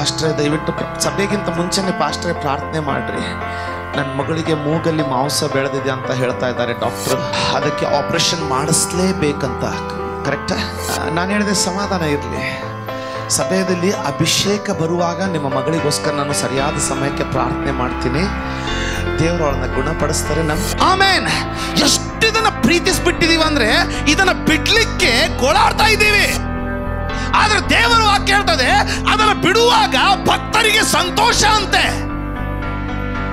ಪಾಸ್ಟ್ರೆ ದಯವಿಟ್ಟು ಸಭೆಗಿಂತ ಮುಂಚೆನೆ ಪಾಸ್ಟ್ರೆ ಪ್ರಾರ್ಥನೆ ಮಾಡ್ರಿ, ನನ್ನ ಮಗಳಿಗೆ ಮೂಗಲ್ಲಿ ಮಾಂಸ ಬೆಳೆದಿದೆ ಅಂತ ಹೇಳ್ತಾ ಇದ್ದಾರೆ ಡಾಕ್ಟ್ರು, ಅದಕ್ಕೆ ಆಪರೇಷನ್ ಮಾಡಿಸ್ಲೇಬೇಕಂತ. ಕರೆಕ್ಟಾ? ನಾನು ಹೇಳಿದೆ ಸಮಾಧಾನ ಇರಲಿ, ಸಭೆಯಲ್ಲಿ ಅಭಿಷೇಕ ಬರುವಾಗ ನಿಮ್ಮ ಮಗಳಿಗೋಸ್ಕರ ನಾನು ಸರಿಯಾದ ಸಮಯಕ್ಕೆ ಪ್ರಾರ್ಥನೆ ಮಾಡ್ತೀನಿ, ದೇವರು ಅವಳನ್ನ ಗುಣಪಡಿಸ್ತಾರೆ. ಆಮೇನ್. ಎಷ್ಟು ಇದನ್ನ ಪ್ರೀತಿಸ್ಬಿಟ್ಟಿದೀವಿ ಅಂದ್ರೆ ಇದನ್ನ ಬಿಡ್ಲಿಕ್ಕೆ ಗೋಳಾಡ್ತಾ ಇದ್ದೀವಿ. ಆದ್ರೆ ದೇವರ ವಾಕ್ಯ ಹೇಳ್ತದೆ ಅದನ್ನ ಬಿಡುವಾಗ ಭಕ್ತರಿಗೆ ಸಂತೋಷ ಅಂತೆ,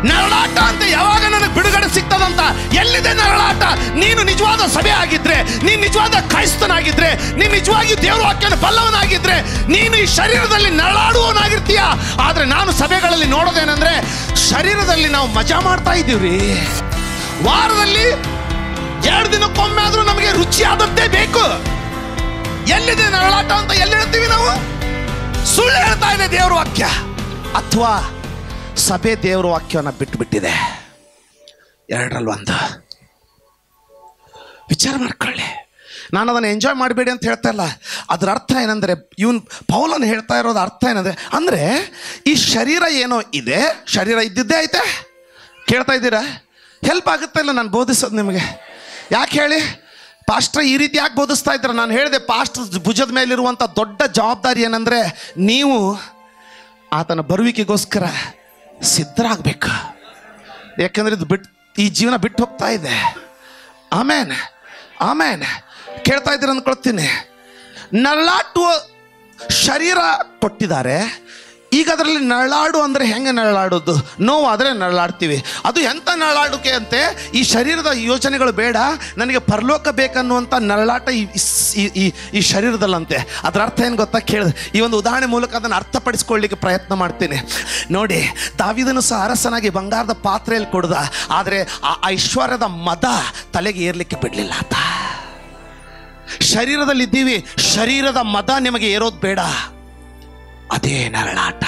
ನರಳಾಟ ಅಂತ. ಯಾವಾಗ ನನಗೆ ಬಿಡುಗಡೆ ಸಿಗ್ತದಂತ. ಎಲ್ಲಿದೆ ನರಳಾಟ? ನೀನು ನಿಜವಾದ ಸಭೆ ಆಗಿದ್ರೆ, ನೀನು ನಿಜವಾದ ಕ್ರೈಸ್ತನಾಗಿದ್ರೆ, ನೀನು ನಿಜವಾಗಿ ದೇವರ ವಾಕ್ಯನ ಬಲ್ಲವನಾಗಿದ್ರೆ ನೀನು ಈ ಶರೀರದಲ್ಲಿ ನರಳಾಡುವವನಾಗಿರ್ತೀಯ. ಆದ್ರೆ ನಾನು ಸಭೆಗಳಲ್ಲಿ ನೋಡೋದೇನೆಂದ್ರೆ ಶರೀರದಲ್ಲಿ ನಾವು ಮಜಾ ಮಾಡ್ತಾ ಇದ್ದೀವ್ರಿ. ವಾರದಲ್ಲಿ 2 ದಿನಕ್ಕೊಮ್ಮೆ ಆದ್ರೂ ನಮಗೆ ರುಚಿಯಾದದ್ದೇ ಬೇಕು. ಎಲ್ಲಿದೆ ನರಳಾಟ ಅಂತ ಎಲ್ಲಿ ಹೇಳ್ತೀವಿ ನಾವು? ಸುಳ್ಳು ಹೇಳ್ತಾ ಇದೆ ದೇವರ ವಾಕ್ಯ, ಅಥವಾ ಸಭೆ ದೇವರ ವಾಕ್ಯವನ್ನು ಬಿಟ್ಟುಬಿಟ್ಟಿದೆ. 2ರಲ್ಲಿ 1. ವಿಚಾರ ಮಾಡ್ಕೊಳ್ಳಿ. ನಾನು ಅದನ್ನು ಎಂಜಾಯ್ ಮಾಡಬೇಡಿ ಅಂತ ಹೇಳ್ತಾ ಇಲ್ಲ. ಅದರ ಅರ್ಥ ಏನಂದರೆ, ಪೌಲನು ಹೇಳ್ತಾ ಇರೋದು ಅರ್ಥ ಏನಂದರೆ, ಅಂದರೆ ಈ ಶರೀರ ಏನೋ ಇದೆ, ಶರೀರ ಇದ್ದಿದ್ದೇ ಐತೆ. ಕೇಳ್ತಾ ಇದ್ದೀರಾ? ಹೆಲ್ಪ್ ಆಗುತ್ತೆ ಇಲ್ಲ ನಾನು ಬೋಧಿಸೋದು ನಿಮಗೆ? ಯಾಕೆ ಹೇಳಿ? ಪಾಸ್ಟ್ರ ಈ ರೀತಿ ಯಾಕೆ ಬೋಧಿಸ್ತಾ ಇದ್ದಾರೆ? ನಾನು ಹೇಳಿದೆ ಪಾಸ್ಟ್ರ್ ಭುಜದ ಮೇಲಿರುವಂಥ ದೊಡ್ಡ ಜವಾಬ್ದಾರಿ ಏನಂದರೆ ನೀವು ಆತನ ಬರುವಿಕೆಗೋಸ್ಕರ ಸಿದ್ಧರಾಗಬೇಕು. ಯಾಕೆಂದರೆ ಇದು ಈ ಜೀವನ ಬಿಟ್ಟು ಹೋಗ್ತಾ ಇದೆ. ಆಮೇನ್ ಆಮೇನ್. ಕೇಳ್ತಾ ಇದ್ದೀರ ಅಂದ್ಕೊಳ್ತೀನಿ. ನರಳಾಟುವ ಶರೀರ ಕೊಟ್ಟಿದ್ದಾರೆ. ಈಗ ಅದರಲ್ಲಿ ನರಳಾಡು ಅಂದರೆ ಹೆಂಗೆ ನರಳಾಡೋದು? ನೋವಾದರೆ ನರಳಾಡ್ತೀವಿ. ಅದು ಎಂಥ ನರಳಾಡುಕೆ ಅಂತೆ? ಈ ಶರೀರದ ಯೋಚನೆಗಳು ಬೇಡ, ನನಗೆ ಪರಲೋಕ ಬೇಕನ್ನುವಂಥ ನರಳಾಟ ಈ ಶರೀರದಲ್ಲಂತೆ. ಅದರ ಅರ್ಥ ಏನು ಗೊತ್ತಾ? ಕೇಳಿದೆ, ಈ ಒಂದು ಉದಾಹರಣೆ ಮೂಲಕ ಅದನ್ನು ಅರ್ಥಪಡಿಸ್ಕೊಳ್ಳಿಕ್ಕೆ ಪ್ರಯತ್ನ ಮಾಡ್ತೀನಿ. ನೋಡಿ, ದಾವೀದನು ಸಹ ಅರಸನಾಗಿ ಬಂಗಾರದ ಪಾತ್ರೆಯಲ್ಲಿ ಕೊಡ್ದ, ಆದರೆ ಆ ಐಶ್ವರ್ಯದ ಮದ ತಲೆಗೆ ಏರ್ಲಿಕ್ಕೆ ಬಿಡಲಿಲ್ಲ ಆತ. ಶರೀರದಲ್ಲಿದ್ದೀವಿ, ಶರೀರದ ಮದ ನಿಮಗೆ ಏರೋದು ಬೇಡ, ಅದೇ ನರಳಾಟ.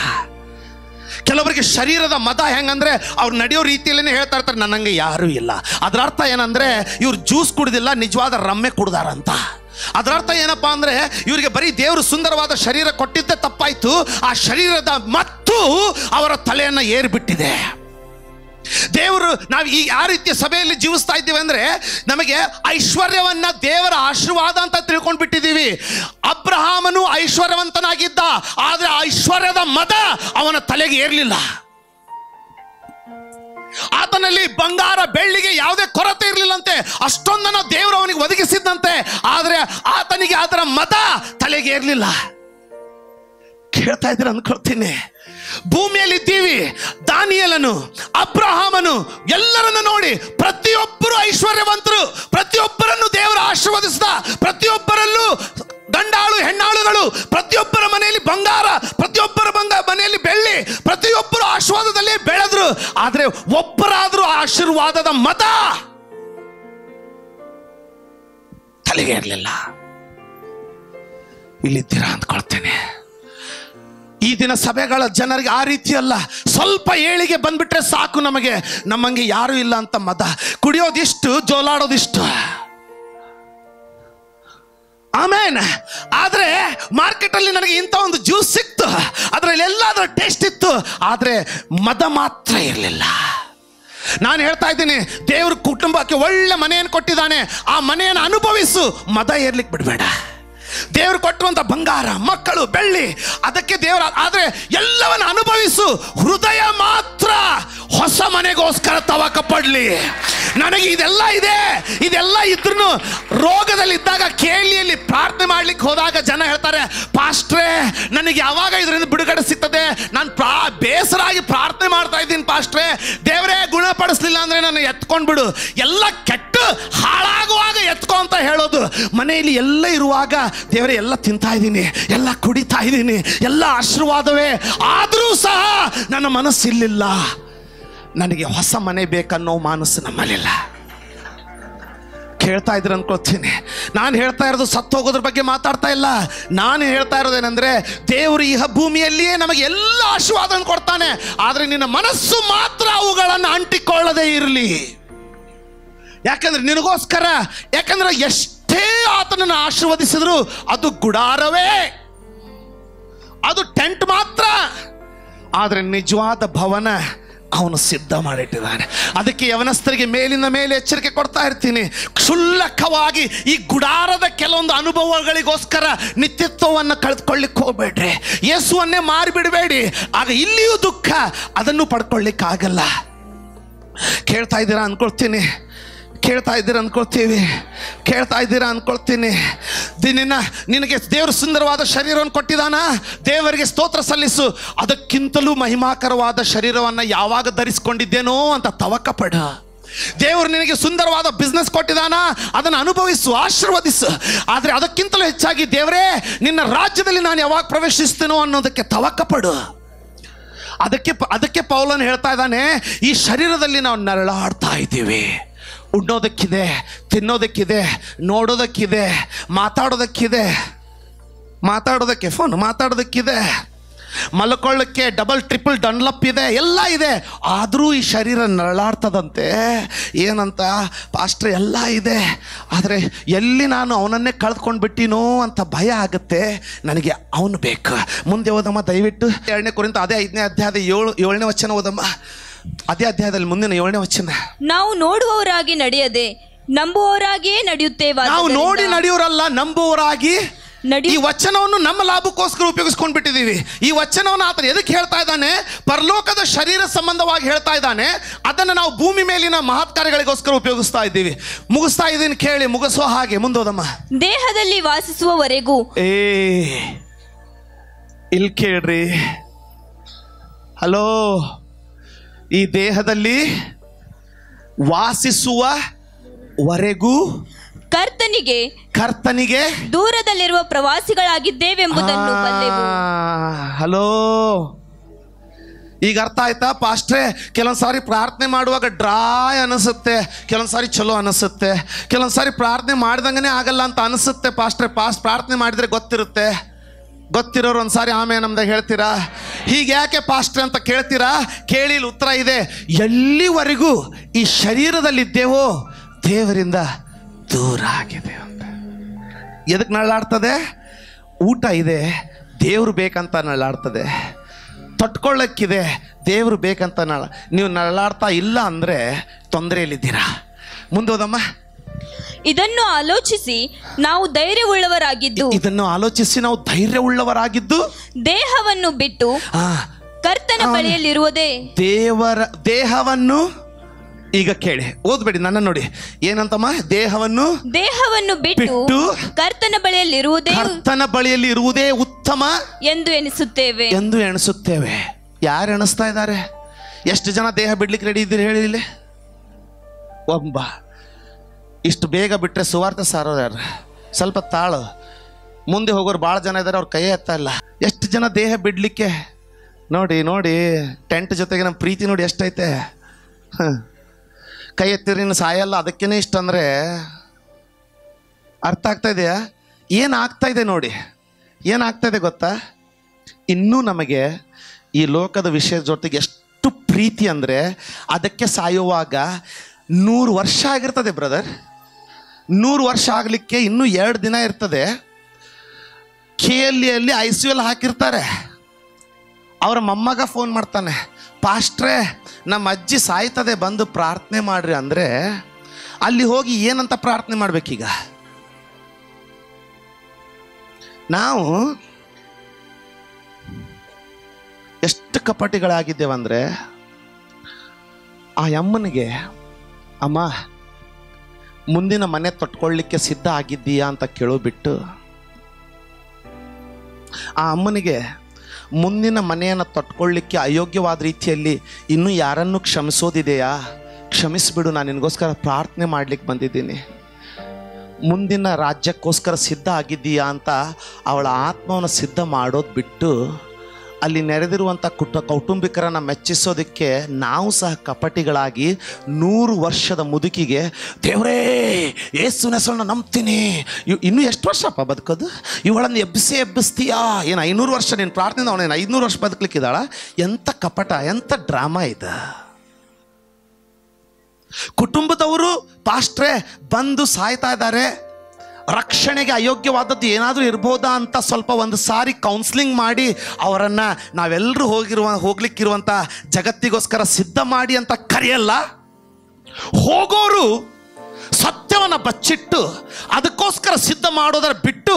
ಕೆಲವರಿಗೆ ಶರೀರದ ಮದ ಹೆಂಗಂದ್ರೆ ಅವ್ರು ನಡೆಯೋ ರೀತಿಯಲ್ಲೇ ಹೇಳ್ತಾ ಇರ್ತಾರೆ, ನನ್ನಂಗೆ ಯಾರೂ ಇಲ್ಲ. ಅದರ ಅರ್ಥ ಏನಂದ್ರೆ ಇವ್ರು ಜ್ಯೂಸ್ ಕುಡ್ದಿಲ್ಲ, ನಿಜವಾದ ರಮ್ಮೆ ಕುಡ್ದಾರಂತ. ಅದರ ಅರ್ಥ ಏನಪ್ಪಾ ಅಂದ್ರೆ ಇವರಿಗೆ ಬರೀ ದೇವರು ಸುಂದರವಾದ ಶರೀರ ಕೊಟ್ಟಿದ್ದೇ ತಪ್ಪಾಯ್ತು, ಆ ಶರೀರದ ಮತ್ತು ಅವರ ತಲೆಯನ್ನು ಏರ್ಬಿಟ್ಟಿದೆ. ದೇವರು ನಾವು ಈ ಯಾವ ರೀತಿಯ ಸಭೆಯಲ್ಲಿ ಜೀವಿಸ್ತಾ ಇದ್ದೀವಿ ಅಂದ್ರೆ ನಮಗೆ ಐಶ್ವರ್ಯವನ್ನ ದೇವರ ಆಶೀರ್ವಾದ ಅಂತ ತಿಳ್ಕೊಂಡು ಬಿಟ್ಟಿದ್ದೀವಿ. ಅಬ್ರಹಾಮನು ಐಶ್ವರ್ಯವಂತನಾಗಿದ್ದ, ಆದ್ರೆ ಐಶ್ವರ್ಯದ ಮದ ಅವನ ತಲೆಗೆ ಏರ್ಲಿಲ್ಲ. ಆತನಲ್ಲಿ ಬಂಗಾರ ಬೆಳ್ಳಿಗೆ ಯಾವುದೇ ಕೊರತೆ ಇರಲಿಲ್ಲಂತೆ, ಅಷ್ಟೊಂದನ್ನು ದೇವರು ಅವನಿಗೆ ಒದಗಿಸಿದ್ದಂತೆ, ಆದ್ರೆ ಆತನಿಗೆ ಅದರ ಮದ ತಲೆಗೆ ಏರ್ಲಿಲ್ಲ. ಕೇಳ್ತಾ ಇದ್ರೆ ಅಂದ್ಕೊಳ್ತೀನಿ. ಭೂಮಿಯಲ್ಲಿ ಇದ್ದೀವಿ, ದಾನಿಯೇಲನು, ಅಬ್ರಹಾಮನು ಎಲ್ಲರನ್ನು ನೋಡಿ ಪ್ರತಿಯೊಬ್ಬರು ಐಶ್ವರ್ಯವಂತರು, ಪ್ರತಿಯೊಬ್ಬರನ್ನು ದೇವರು ಆಶೀರ್ವದಿಸಿದ, ಪ್ರತಿಯೊಬ್ಬರಲ್ಲೂ ಗಂಡಾಳು ಹೆಣ್ಣಾಳುಗಳು, ಪ್ರತಿಯೊಬ್ಬರ ಮನೆಯಲ್ಲಿ ಬಂಗಾರ, ಪ್ರತಿಯೊಬ್ಬರ ಮನೆಯಲ್ಲಿ ಬೆಳ್ಳಿ, ಪ್ರತಿಯೊಬ್ಬರು ಆಶೀರ್ವಾದದಲ್ಲಿ ಬೆಳೆದ್ರು. ಆದ್ರೆ ಒಬ್ಬರಾದ್ರೂ ಆಶೀರ್ವಾದದ ಮತ ತಲೆಗೆ ಇರಲಿಲ್ಲ. ಇಲ್ಲಿದ್ದೀರಾ ಅಂದ್ಕೊಳ್ತೇನೆ. ಈ ದಿನ ಸಭೆಗಳ ಜನರಿಗೆ ಆ ರೀತಿ ಅಲ್ಲ, ಸ್ವಲ್ಪ ಏಳಿಗೆ ಬಂದ್ಬಿಟ್ರೆ ಸಾಕು, ನಮ್ಮಂಗೆ ಯಾರು ಇಲ್ಲ ಅಂತ ಮದ. ಕುಡಿಯೋದಿಷ್ಟು, ಜೋಲಾಡೋದಿಷ್ಟು. ಆಮೇನ್. ಆದ್ರೆ ಮಾರ್ಕೆಟ್ ಅಲ್ಲಿ ನನಗೆ ಇಂಥ ಒಂದು ಜ್ಯೂಸ್ ಸಿಕ್ತು, ಅದರಲ್ಲಿ ಎಲ್ಲಾದ್ರೂ ಟೇಸ್ಟ್ ಇತ್ತು, ಆದ್ರೆ ಮದ ಮಾತ್ರ ಇರಲಿಲ್ಲ. ನಾನು ಹೇಳ್ತಾ ಇದ್ದೀನಿ, ದೇವ್ರ ಕುಟುಂಬಕ್ಕೆ ಒಳ್ಳೆ ಮನೆಯನ್ನು ಕೊಟ್ಟಿದ್ದಾನೆ, ಆ ಮನೆಯನ್ನು ಅನುಭವಿಸು, ಮದ ಏರ್ಲಿಕ್ಕೆ ಬಿಡಬೇಡ. ದೇವರು ಕೊಟ್ಟುವಂತ ಬಂಗಾರ, ಮಕ್ಕಳು, ಬೆಳ್ಳಿ, ಅದಕ್ಕೆ ದೇವರ, ಆದ್ರೆ ಎಲ್ಲವನ್ನ ಅನುಭವಿಸು. ಹೃದಯ ಮಾತ್ರ ಹೊಸ ಮನೆಗೋಸ್ಕರ ತವಕ ಪಡ್ಲಿ. ನನಗೆ ಇದೆಲ್ಲ ಇದೆ, ಇದೆಲ್ಲ ಇದ್ರೂ ರೋಗದಲ್ಲಿದ್ದಾಗ ಕೇಳಿಯಲ್ಲಿ ಪ್ರಾರ್ಥನೆ ಮಾಡ್ಲಿಕ್ಕೆ ಹೋದಾಗ ಜನ ಹೇಳ್ತಾರೆ, ಪಾಸ್ಟ್ರೇ ನನಗೆ ಯಾವಾಗ ಇದರಿಂದ ಬಿಡುಗಡೆ ಸಿಗ್ತದೆ, ನಾನು ಬೇಸರಾಗಿ ಪ್ರಾರ್ಥನೆ ಮಾಡ್ತಾ ಇದ್ದೀನಿ ಪಾಸ್ಟ್ರೇ, ದೇವರೇ ಗುಣಪಡಿಸ್ಲಿಲ್ಲ ಅಂದ್ರೆ ನಾನು ಎತ್ಕೊಂಡು ಬಿಡು. ಎಲ್ಲ ಕೆಟ್ಟ ಹಾಳಾಗುವಾಗ ಎತ್ಕೊ ಅಂತ ಹೇಳೋದು. ಮನೆಯಲ್ಲಿ ಎಲ್ಲ ಇರುವಾಗ ದೇವರೇ ಎಲ್ಲ ತಿಂತಾ ಇದ್ದೀನಿ, ಎಲ್ಲ ಕುಡಿತಾ ಇದ್ದೀನಿ, ಎಲ್ಲ ಆಶೀರ್ವಾದವೇ, ಆದರೂ ಸಹ ನನ್ನ ಮನಸ್ಸಿಲ್ಲ, ನನಗೆ ಹೊಸ ಮನೆ ಬೇಕನ್ನೋ ಮನಸ್ಸು ನಮ್ಮಲ್ಲಿಲ್ಲ. ಕೇಳ್ತಾ ಇದ್ರೆ ಅನ್ಕೋತೀನಿ. ನಾನು ಹೇಳ್ತಾ ಇರೋದು ಸತ್ತು ಹೋಗೋದ್ರ ಬಗ್ಗೆ ಮಾತಾಡ್ತಾ ಇಲ್ಲ. ನಾನು ಹೇಳ್ತಾ ಇರೋದೇನೆಂದ್ರೆ ದೇವರು ಈ ಭೂಮಿಯಲ್ಲಿಯೇ ನಮಗೆ ಎಲ್ಲ ಆಶೀರ್ವಾದ ಕೊಡ್ತಾನೆ, ಆದರೆ ನಿನ್ನ ಮನಸ್ಸು ಮಾತ್ರ ಅವುಗಳನ್ನು ಅಂಟಿಕೊಳ್ಳದೆ ಇರಲಿ. ಯಾಕಂದ್ರೆ ನಿನಗೋಸ್ಕರ, ಯಾಕಂದ್ರೆ ಎಷ್ಟೇ ಆತನನ್ನು ಆಶೀರ್ವದಿಸಿದ್ರು ಅದು ಗುಡಾರವೇ, ಅದು ಟೆಂಟ್ ಮಾತ್ರ. ಆದರೆ ನಿಜವಾದ ಭವನ ಅವನು ಸಿದ್ಧ ಮಾಡಿಟ್ಟಿದ್ದಾನೆ. ಅದಕ್ಕೆ ಯವನಸ್ಥರಿಗೆ ಮೇಲಿಂದ ಮೇಲೆ ಎಚ್ಚರಿಕೆ ಕೊಡ್ತಾ ಇರ್ತೀನಿ, ಕ್ಷುಲ್ಲಕವಾಗಿ ಈ ಗುಡಾರದ ಕೆಲವೊಂದು ಅನುಭವಗಳಿಗೋಸ್ಕರ ನಿತ್ಯತ್ವವನ್ನು ಕಳೆದುಕೊಳ್ಳಿಕ್ಕೆ ಹೋಗ್ಬೇಡ್ರಿ. ಯೇಸುವನ್ನೇ ಮಾರಿಬಿಡಬೇಡಿ, ಆಗ ಇಲ್ಲಿಯೂ ದುಃಖ, ಅದನ್ನು ಪಡ್ಕೊಳ್ಳಿಕ್ಕಾಗಲ್ಲ. ಕೇಳ್ತಾ ಇದ್ದೀರಾ ಅನ್ಕೊಳ್ತೀನಿ, ಕೇಳ್ತಾ ಇದ್ದೀರಾ ಅನ್ಕೊಳ್ತೀನಿ. ನಿನಗೆ ದೇವರು ಸುಂದರವಾದ ಶರೀರವನ್ನು ಕೊಟ್ಟಿದ್ದಾನ, ದೇವರಿಗೆ ಸ್ತೋತ್ರ ಸಲ್ಲಿಸು. ಅದಕ್ಕಿಂತಲೂ ಮಹಿಮಾಕರವಾದ ಶರೀರವನ್ನು ಯಾವಾಗ ಧರಿಸಿಕೊಂಡಿದ್ದೇನೋ ಅಂತ ತವಕ ಪಡ. ದೇವರು ನಿನಗೆ ಸುಂದರವಾದ ಬಿಸ್ನೆಸ್ ಕೊಟ್ಟಿದ್ದಾನ, ಅದನ್ನು ಅನುಭವಿಸು, ಆಶೀರ್ವದಿಸು. ಆದರೆ ಅದಕ್ಕಿಂತಲೂ ಹೆಚ್ಚಾಗಿ ದೇವರೇ ನಿನ್ನ ರಾಜ್ಯದಲ್ಲಿ ನಾನು ಯಾವಾಗ ಪ್ರವೇಶಿಸ್ತೇನೋ ಅನ್ನೋದಕ್ಕೆ ತವಕ ಪಡು. ಅದಕ್ಕೆ ಪೌಲನು ಹೇಳ್ತಾ ಇದ್ದಾನೆ, ಈ ಶರೀರದಲ್ಲಿ ನಾವು ನರಳಾಡ್ತಾ ಇದ್ದೀವಿ. ಉಣ್ಣೋದಕ್ಕಿದೆ, ತಿನ್ನೋದಕ್ಕಿದೆ, ನೋಡೋದಕ್ಕಿದೆ, ಮಾತಾಡೋದಕ್ಕೆ ಫೋನ್ ಮಾತಾಡೋದಕ್ಕಿದೆ, ಮಲ್ಕೊಳ್ಳೋಕ್ಕೆ ಡಬಲ್ ಟ್ರಿಪಲ್ ಡನ್ಲಪ್ ಇದೆ, ಎಲ್ಲ ಇದೆ. ಆದರೂ ಈ ಶರೀರ ನರಳಾಡ್ತದಂತೆ. ಏನಂತ ಪಾಸ್ಟ್ರೆ? ಎಲ್ಲ ಇದೆ, ಆದರೆ ಎಲ್ಲಿ ನಾನು ಅವನನ್ನೇ ಕಳೆದುಕೊಂಡು ಬಿಟ್ಟಿನೋ ಅಂತ ಭಯ ಆಗುತ್ತೆ. ನನಗೆ ಅವನು ಬೇಕು. ಮುಂದೆ ಓದಮ್ಮ ದಯವಿಟ್ಟು. 2 ಕೊರಿಂಥ ಅದೇ 5ನೇ ಅಧ್ಯಾಯದ 7ನೇ ವಚನ ಓದಮ್ಮ. ಅದೇ ಅಧ್ಯಾಯದಲ್ಲಿ ಮುಂದಿನ 7ನೇ ವಚನ. ನಾವು ನೋಡುವವರಾಗಿ ನಡೆಯದೆ ನಂಬುವವರಾಗಿಯೇ ನಡೆಯುತ್ತೇವೆ. ನಾವು ನೋಡಿ ನಡೆಯೋರಲ್ಲ, ನಂಬುವವರಾಗಿ. ಈ ವಚನವನ್ನು ನಮ್ಮ ಲಾಭಕ್ಕೋಸ್ಕರ ಉಪಯೋಗಿಸ್ಕೊಂಡು ಬಿಟ್ಟಿದ್ದೀವಿ. ಈ ವಚನವನ್ನು ಆತನು ಎದಕ್ಕೆ ಹೇಳ್ತಾ ಇದ್ದಾನೆ? ಪರಲೋಕದ ಶರೀರ ಸಂಬಂಧವಾಗಿ ಹೇಳ್ತಾ ಇದ್ದಾನೆ. ಅದನ್ನು ನಾವು ಭೂಮಿ ಮೇಲಿನ ಮಹತ್ ಕಾರ್ಯಗಳಿಗೋಸ್ಕರ ಉಪಯೋಗಿಸ್ತಾ ಇದ್ದೀವಿ. ಮುಗಿಸ್ತಾ ಇದ್ದೀನಿ, ಕೇಳಿ, ಮುಗಿಸೋ ಹಾಗೆ ಮುಂದೋದಮ್ಮ. ದೇಹದಲ್ಲಿ ವಾಸಿಸುವವರೆಗೂ. ಇಲ್ಲಿ ಕೇಳ್ರಿ, ಹಲೋ, ಈ ದೇಹದಲ್ಲಿ ವಾಸಿಸುವವರೆಗೂ ಕರ್ತನಿಗೆ ದೂರದಲ್ಲಿರುವ ಪ್ರವಾಸಿಗಳಾಗಿದ್ದೇವೆಂಬುದನ್ನು ಬಲ್ಲೆವು. ಹಲೋ, ಈಗ ಅರ್ಥ ಆಯ್ತಾ ಪಾಸ್ಟ್ರೆ? ಕೆಲವೊಂದು ಸಾರಿ ಪ್ರಾರ್ಥನೆ ಮಾಡುವಾಗ ಡ್ರಾಯ್ ಅನಿಸುತ್ತೆ, ಕೆಲವೊಂದು ಸಾರಿ ಚಲೋ ಅನಿಸುತ್ತೆ, ಕೆಲವೊಂದು ಸಾರಿ ಪ್ರಾರ್ಥನೆ ಮಾಡ್ದಂಗೆ ಆಗಲ್ಲ ಅಂತ ಅನಿಸುತ್ತೆ ಪಾಸ್ಟ್ರೆ. ಪ್ರಾರ್ಥನೆ ಮಾಡಿದ್ರೆ ಗೊತ್ತಿರೋರು ಒಂದ್ಸಾರಿ ಆಮೇಲೆ ನಮ್ದಾಗ ಹೇಳ್ತೀರಾ, ಹೀಗೆ ಯಾಕೆ ಪಾಸ್ಟ್ರೆ ಅಂತ ಕೇಳ್ತೀರಾ? ಕೇಳಿ, ಉತ್ತರ ಇದೆ. ಎಲ್ಲಿವರೆಗೂ ಈ ಶರೀರದಲ್ಲಿದ್ದೇವೋ ದೇವರಿಂದ ದೂರ ಆಗಿದೆ ಅಂತ. ಎದಕ್ಕೆ ನರಳಾಡ್ತದೆ? ಊಟ ಇದೆ, ದೇವರು ಬೇಕಂತ ನರಳಾಡ್ತದೆ. ತೊಟ್ಕೊಳ್ಳೋಕ್ಕಿದೆ, ದೇವರು ಬೇಕಂತ ನೀವು ನರಳಾಡ್ತಾ ಇಲ್ಲ ಅಂದರೆ ತೊಂದರೆಯಲ್ಲಿದ್ದೀರಾ. ಮುಂದೆ ಹೋದಮ್ಮ. ಇದನ್ನು ಆಲೋಚಿಸಿ ನಾವು ಧೈರ್ಯವುಳ್ಳವರಾಗಿದ್ದು ದೇಹವನ್ನು ಬಿಟ್ಟು ಕರ್ತನ ಬಳಿಯಲ್ಲಿರುವುದೇ. ದೇಹವನ್ನು ಈಗ ಕೇಳಿ, ಓದ್ಬೇಡಿ, ನನ್ನ ನೋಡಿ. ಏನಂತಮ್ಮ? ದೇಹವನ್ನು ಬಿಟ್ಟು ಕರ್ತನ ಬಳಿಯಲ್ಲಿ ಇರುವುದೇ ಉತ್ತಮ ಎಂದು ಎಣಿಸುತ್ತೇವೆ. ಯಾರು ಎಣಿಸ್ತಾ ಇದ್ದಾರೆ? ಎಷ್ಟು ಜನ ದೇಹ ಬಿಡ್ಲಿಕ್ಕೆ ರೆಡಿ ಇದ್ದೀರಿ ಹೇಳಿ ಇಲ್ಲಿ? ಒಬ್ಬ. ಇಷ್ಟು ಬೇಗ ಬಿಟ್ಟರೆ ಸುವಾರ್ತೆ ಸಾರೋರು ಯಾರು? ಸ್ವಲ್ಪ ತಾಳು. ಮುಂದೆ ಹೋಗೋರು ಭಾಳ ಜನ ಇದ್ದಾರೆ, ಅವ್ರ ಕೈ ಎತ್ತಾ ಇಲ್ಲ. ಎಷ್ಟು ಜನ ದೇಹ ಬಿಡಲಿಕ್ಕೆ? ನೋಡಿ ಟೆಂಟ್ ಜೊತೆಗೆ ನಮ್ಮ ಪ್ರೀತಿ ನೋಡಿ ಎಷ್ಟೈತೆ. ಕೈ ಎತ್ತಿರಿ, ಸಾಯಲ್ಲ. ಅದಕ್ಕೇನೆ ಇಷ್ಟ ಅಂದರೆ ಅರ್ಥ ಆಗ್ತಾ ಇದೆಯಾ? ಏನಾಗ್ತಾ ಇದೆ ನೋಡಿ, ಏನಾಗ್ತಾ ಇದೆ ಗೊತ್ತಾ? ಇನ್ನೂ ನಮಗೆ ಈ ಲೋಕದ ವಿಷಯದ ಜೊತೆಗೆ ಎಷ್ಟು ಪ್ರೀತಿ ಅಂದರೆ ಅದಕ್ಕೆ ಸಾಯುವಾಗ 100 ವರ್ಷ ಆಗಿರ್ತದೆ ಬ್ರದರ್. 100 ವರ್ಷ ಆಗಲಿಕ್ಕೆ ಇನ್ನೂ 2 ದಿನ ಇರ್ತದೆ. KLE ICU ಹಾಕಿರ್ತಾರೆ. ಅವರ ಮೊಮ್ಮಗ ಫೋನ್ ಮಾಡ್ತಾನೆ, ಪಾಸ್ಟ್ರೇ ನಮ್ಮ ಅಜ್ಜಿ ಸಾಯ್ತದೆ, ಬಂದು ಪ್ರಾರ್ಥನೆ ಮಾಡ್ರಿ ಅಂದರೆ ಅಲ್ಲಿ ಹೋಗಿ ಏನಂತ ಪ್ರಾರ್ಥನೆ ಮಾಡ್ಬೇಕೀಗ? ನಾವು ಎಷ್ಟು ಕಪಟಿಗಳಾಗಿದ್ದೇವಂದರೆ, ಆ ಅಮ್ಮನಿಗೆ, ಅಮ್ಮ ಮುಂದಿನ ಮನೆ ತೊಟ್ಕೊಳ್ಳಿಕ್ಕೆ ಸಿದ್ಧ ಆಗಿದ್ದೀಯಾ ಅಂತ ಕೇಳೋಬಿಟ್ಟು, ಆ ಅಮ್ಮನಿಗೆ ಮುಂದಿನ ಮನೆಯನ್ನು ತೊಟ್ಕೊಳ್ಳಿಕ್ಕೆ ಅಯೋಗ್ಯವಾದ ರೀತಿಯಲ್ಲಿ ಇನ್ನೂ ಯಾರನ್ನು ಕ್ಷಮಿಸೋದಿದೆಯಾ? ಕ್ಷಮಿಸಿಬಿಡು, ನಾನು ನಿನಗೋಸ್ಕರ ಪ್ರಾರ್ಥನೆ ಮಾಡ್ಲಿಕ್ಕೆ ಬಂದಿದ್ದೀನಿ. ಮುಂದಿನ ರಾಜ್ಯಕ್ಕೋಸ್ಕರ ಸಿದ್ಧ ಆಗಿದ್ದೀಯಾ ಅಂತ ಅವಳ ಆತ್ಮವನ್ನು ಸಿದ್ಧ ಮಾಡೋದು ಬಿಟ್ಟು ಅಲ್ಲಿ ನೆರೆದಿರುವಂಥ ಕೌಟುಂಬಿಕರನ್ನು ಮೆಚ್ಚಿಸೋದಕ್ಕೆ ನಾವು ಸಹ ಕಪಟಿಗಳಾಗಿ 100 ವರ್ಷದ ಮುದುಕಿಗೆ ದೇವರೇ ಯೇಸುವಿನ ಹೆಸರನ್ನು ನಂಬ್ತೀನಿ, ಇನ್ನೂ ಎಷ್ಟು ವರ್ಷಪ್ಪ ಬದುಕೋದು, ಇವಳನ್ನು ಎಬ್ಬಿಸ್ತೀಯಾ? ಏನು 500 ವರ್ಷ ನೀನು ಪ್ರಾರ್ಥನೆ, ಅವನೇನು 500 ವರ್ಷ ಬದುಕಲಿಕ್ಕಿದ್ದಾಳ? ಎಂಥ ಕಪಟ, ಎಂಥ ಡ್ರಾಮಾ ಇದು. ಕುಟುಂಬದವರು ಪಾಸ್ಟ್ರೇ ಬಂದು ಸಾಯ್ತಾ ಇದ್ದಾರೆ, ರಕ್ಷಣೆಗೆ ಅಯೋಗ್ಯವಾದದ್ದು ಏನಾದರೂ ಇರ್ಬೋದಾ ಅಂತ ಸ್ವಲ್ಪ ಒಂದು ಸಾರಿ ಕೌನ್ಸಿಲಿಂಗ್ ಮಾಡಿ ಅವರನ್ನು ನಾವೆಲ್ಲರೂ ಹೋಗ್ಲಿಕ್ಕಿರುವಂಥ ಜಗತ್ತಿಗೋಸ್ಕರ ಸಿದ್ಧ ಮಾಡಿ ಅಂತ ಕರೆಯಲ್ಲ. ಹೋಗೋರು ಸತ್ಯವನ್ನು ಬಚ್ಚಿಟ್ಟು ಅದಕ್ಕೋಸ್ಕರ ಸಿದ್ಧ ಮಾಡೋದರ ಬಿಟ್ಟು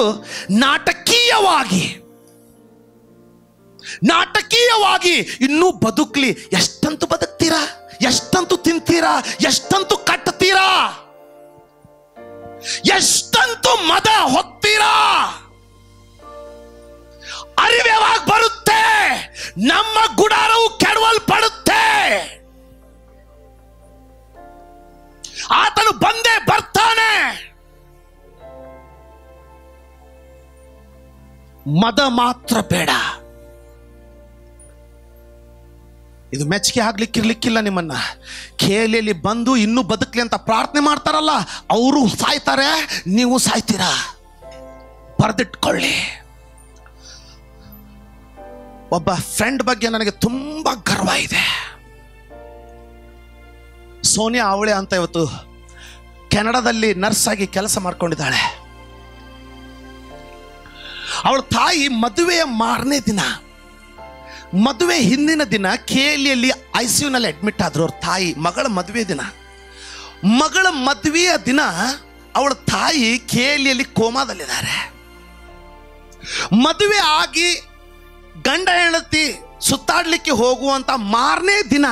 ನಾಟಕೀಯವಾಗಿ ಇನ್ನೂ ಬದುಕಲಿ. ಎಷ್ಟಂತೂ ಬದುಕ್ತೀರಾ, ಎಷ್ಟಂತೂ ತಿಂತೀರಾ, ಎಷ್ಟಂತೂ ಕಟ್ತೀರಾ, ಎಷ್ಟಂತೂ ಮದ ಹೊತ್ತೀರಾ. ಅರಿವು ಯಾವಾಗ ಬರುತ್ತೆ? ನಮ್ಮ ಗುಡಾರವು ಕೆಡವಲ್ಪಡುತ್ತೆ. ಆತನು ಬಂದೇ ಬರ್ತಾನೆ. ಮದ ಮಾತ್ರ ಬೇಡ. ಇದು ಮೆಚ್ಚುಗೆ ಆಗ್ಲಿಕ್ಕಿರ್ಲಿಕ್ಕಿಲ್ಲ. ನಿಮ್ಮನ್ನ ಕೇಳಿಯಲ್ಲಿ ಬಂದು ಇನ್ನೂ ಬದುಕಲಿ ಅಂತ ಪ್ರಾರ್ಥನೆ ಮಾಡ್ತಾರಲ್ಲ, ಅವರು ಸಾಯ್ತಾರೆ, ನೀವು ಸಾಯ್ತೀರಾ. ಬರೆದಿಟ್ಕೊಳ್ಳಿ. ಒಬ್ಬ ಫ್ರೆಂಡ್ ಬಗ್ಗೆ ನನಗೆ ತುಂಬಾ ಗರ್ವ ಇದೆ. ಸೋನಿಯಾ ಅವಳೆ ಅಂತ ಇವತ್ತು ಕೆನಡಾದಲ್ಲಿ ನರ್ಸ್ ಆಗಿ ಕೆಲಸ ಮಾಡ್ಕೊಂಡಿದ್ದಾಳೆ. ಅವಳ ತಾಯಿ ಮದುವೆಯ ಮಾರನೇ ದಿನ, ಮದುವೆ ಹಿಂದಿನ ದಿನ KLEಯಲ್ಲಿ ICUನಲ್ಲಿ ಅಡ್ಮಿಟ್ ಆದ್ರು. ಅವ್ರ ತಾಯಿ ಮಗಳ ಮದುವೆ ದಿನ, ಮಗಳ ಮದುವೆಯ ದಿನ ಅವಳ ತಾಯಿ KLEಯಲ್ಲಿ ಕೋಮಾದಲ್ಲಿದ್ದಾರೆ. ಮದುವೆ ಆಗಿ ಗಂಡ ಹೆಂಡತಿ ಸುತ್ತಾಡ್ಲಿಕ್ಕೆ ಹೋಗುವಂತ ಮಾರನೇ ದಿನ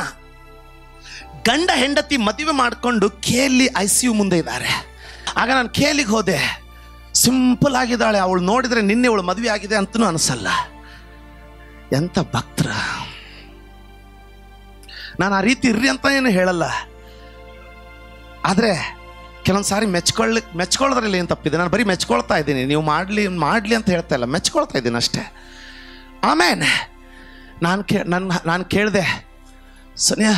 ಗಂಡ ಹೆಂಡತಿ ಮದುವೆ ಮಾಡಿಕೊಂಡು KLE ICU ಮುಂದೆ ಇದ್ದಾರೆ. ಆಗ ನಾನು KLEಗೆ ಹೋದೆ. ಸಿಂಪಲ್ ಆಗಿದ್ದಾಳೆ. ಅವಳು ನೋಡಿದ್ರೆ ನಿನ್ನೆ ಅವಳು ಮದುವೆ ಆಗಿದೆ ಅಂತನೂ ಅನಿಸಲ್ಲ. ಎಂತ ಭಕ್ತರ. ನಾನು ಆ ರೀತಿ ಇರ್ರಿ ಅಂತ ಏನು ಹೇಳಲ್ಲ, ಆದರೆ ಕೆಲವೊಂದು ಸಾರಿ ಮೆಚ್ಕೊಳ್ಳೋದ್ರಲ್ಲಿ ಏನು ತಪ್ಪಿದೆ. ನಾನು ಬರೀ ಮೆಚ್ಕೊಳ್ತಾ ಇದ್ದೀನಿ, ನೀವು ಮಾಡಲಿ ಅಂತ ಹೇಳ್ತಾ ಇಲ್ಲ, ಮೆಚ್ಕೊಳ್ತಾ ಇದ್ದೀನಿ ಅಷ್ಟೇ. ಆಮೇಲೆ ನಾನು ಕೇಳಿದೆ, ಸೋನಿಯಾ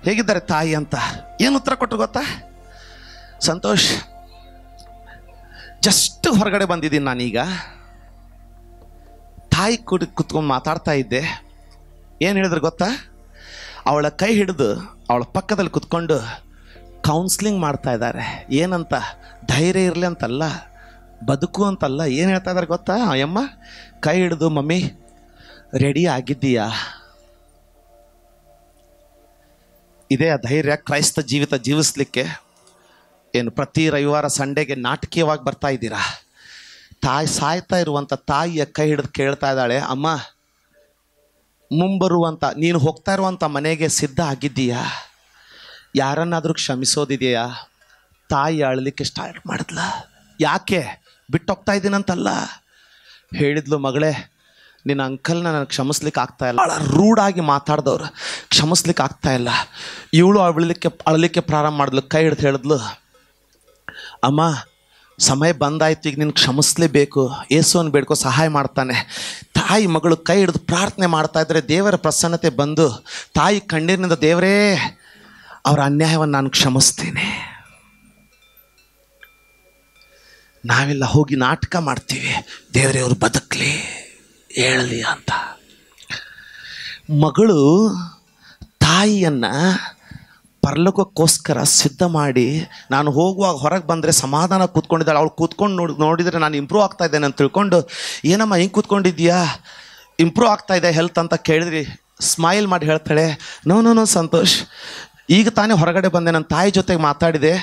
ಹೇಗಿದ್ದಾರೆ ತಾಯಿ ಅಂತ. ಏನು ಉತ್ತರ ಕೊಟ್ಟರು ಗೊತ್ತಾ? ಸಂತೋಷ್, ಜಸ್ಟ್ ಹೊರಗಡೆ ಬಂದಿದ್ದೀನಿ ನಾನೀಗ. ತಾಯಿ ಕುತ್ಕೊಂಡು ಮಾತಾಡ್ತಾ ಇದ್ದೆ. ಏನು ಹೇಳಿದ್ರು ಗೊತ್ತಾ? ಅವಳ ಕೈ ಹಿಡಿದು ಅವಳ ಪಕ್ಕದಲ್ಲಿ ಕುತ್ಕೊಂಡು ಕೌನ್ಸ್ಲಿಂಗ್ ಮಾಡ್ತಾ ಇದ್ದಾರೆ. ಏನಂತ? ಧೈರ್ಯ ಇರಲಿ ಅಂತಲ್ಲ, ಬದುಕು ಅಂತಲ್ಲ. ಏನು ಹೇಳ್ತಾ ಇದ್ದಾರೆ ಗೊತ್ತಾ? ಅಯ್ಯಮ್ಮ ಕೈ ಹಿಡಿದು, ಮಮ್ಮಿ ರೆಡಿ ಆಗಿದ್ದೀಯಾ? ಇದೇ ಆ ಧೈರ್ಯ ಕ್ರೈಸ್ತ ಜೀವಿತ ಜೀವಿಸ್ಲಿಕ್ಕೆ. ಏನು ಪ್ರತಿ ರವಿವಾರ ಸಂಡೇಗೆ ನಾಟಕೀಯವಾಗಿ ಬರ್ತಾ ಇದ್ದೀರಾ? ತಾಯಿ ಸಾಯ್ತಾ ಇರುವಂಥ ತಾಯಿಯ ಕೈ ಹಿಡಿದು ಕೇಳ್ತಾ ಇದ್ದಾಳೆ, ಅಮ್ಮ ಮುಂಬರುವಂಥ ನೀನು ಹೋಗ್ತಾ ಇರುವಂಥ ಮನೆಗೆ ಸಿದ್ಧ ಆಗಿದ್ದೀಯಾ? ಯಾರನ್ನಾದರೂ ಕ್ಷಮಿಸೋದಿದೆಯಾ? ತಾಯಿ ಅಳಲಿಕ್ಕೆ ಸ್ಟಾರ್ಟ್ ಮಾಡಿದ್ಲ. ಯಾಕೆ? ಬಿಟ್ಟೋಗ್ತಾ ಇದ್ದೀನಂತಲ್ಲ. ಹೇಳಿದ್ಲು, ಮಗಳೇ ನಿನ್ನ ಅಂಕಲ್ನ ನನಗೆ ಕ್ಷಮಿಸ್ಲಿಕ್ಕೆ ಆಗ್ತಾ ಇಲ್ಲ. ಭಾಳ ರೂಢಾಗಿ ಮಾತಾಡ್ದವ್ರು, ಕ್ಷಮಿಸ್ಲಿಕ್ಕೆ ಆಗ್ತಾ ಇಲ್ಲ. ಇವಳು ಅಳಲಿಕ್ಕೆ ಪ್ರಾರಂಭ ಮಾಡಿದ್ಲು. ಕೈ ಹಿಡಿದು ಹೇಳಿದ್ಲು, ಅಮ್ಮ ಸಮಯ ಬಂದಾಯ್ತು, ಈಗ ನಿನ್ನ ಕ್ಷಮಿಸ್ಲೇಬೇಕು, ಯೇಸುವನ್ನು ಬೇಡ್ಕೋ, ಸಹಾಯ ಮಾಡ್ತಾನೆ. ತಾಯಿ ಮಗಳು ಕೈ ಹಿಡಿದು ಪ್ರಾರ್ಥನೆ ಮಾಡ್ತಾ ಇದ್ದರೆ ದೇವರ ಪ್ರಸನ್ನತೆ ಬಂದು ತಾಯಿ ಕಣ್ಣೀರಿನಿಂದ, ದೇವರೇ ಅವರ ಅನ್ಯಾಯವನ್ನು ನಾನು ಕ್ಷಮಿಸ್ತೀನಿ. ನಾವೆಲ್ಲ ಹೋಗಿ ನಾಟಕ ಮಾಡ್ತೀವಿ, ದೇವರೇ ಅವರು ಬದುಕಲಿ ಹೇಳಲಿ ಅಂತ. ಮಗಳು ತಾಯಿಯನ್ನು ಪರಲೋಕಕ್ಕೋಸ್ಕರ ಸಿದ್ಧ ಮಾಡಿ, ನಾನು ಹೋಗುವಾಗ ಹೊರಗೆ ಬಂದರೆ ಸಮಾಧಾನ ಕೂತ್ಕೊಂಡಿದ್ದಾಳೆ. ಅವಳು ಕೂತ್ಕೊಂಡು ನೋಡಿದರೆ ನಾನು ಇಂಪ್ರೂವ್ ಆಗ್ತಾ ಇದ್ದೇನೆ ಅಂತ ತಿಳ್ಕೊಂಡು, ಏನಮ್ಮ ಹಿಂಗೆ ಕೂತ್ಕೊಂಡಿದ್ದೀಯಾ, ಇಂಪ್ರೂವ್ ಆಗ್ತಾ ಇದೆ ಹೆಲ್ತ್ ಅಂತ ಕೇಳಿದ್ರಿ, ಸ್ಮೈಲ್ ಮಾಡಿ ಹೇಳ್ತಾಳೆ, ನೋ ಸಂತೋಷ್, ಈಗ ತಾನೇ ಹೊರಗಡೆ ಬಂದೆ, ನನ್ನ ತಾಯಿ ಜೊತೆಗೆ ಮಾತಾಡಿದೆ,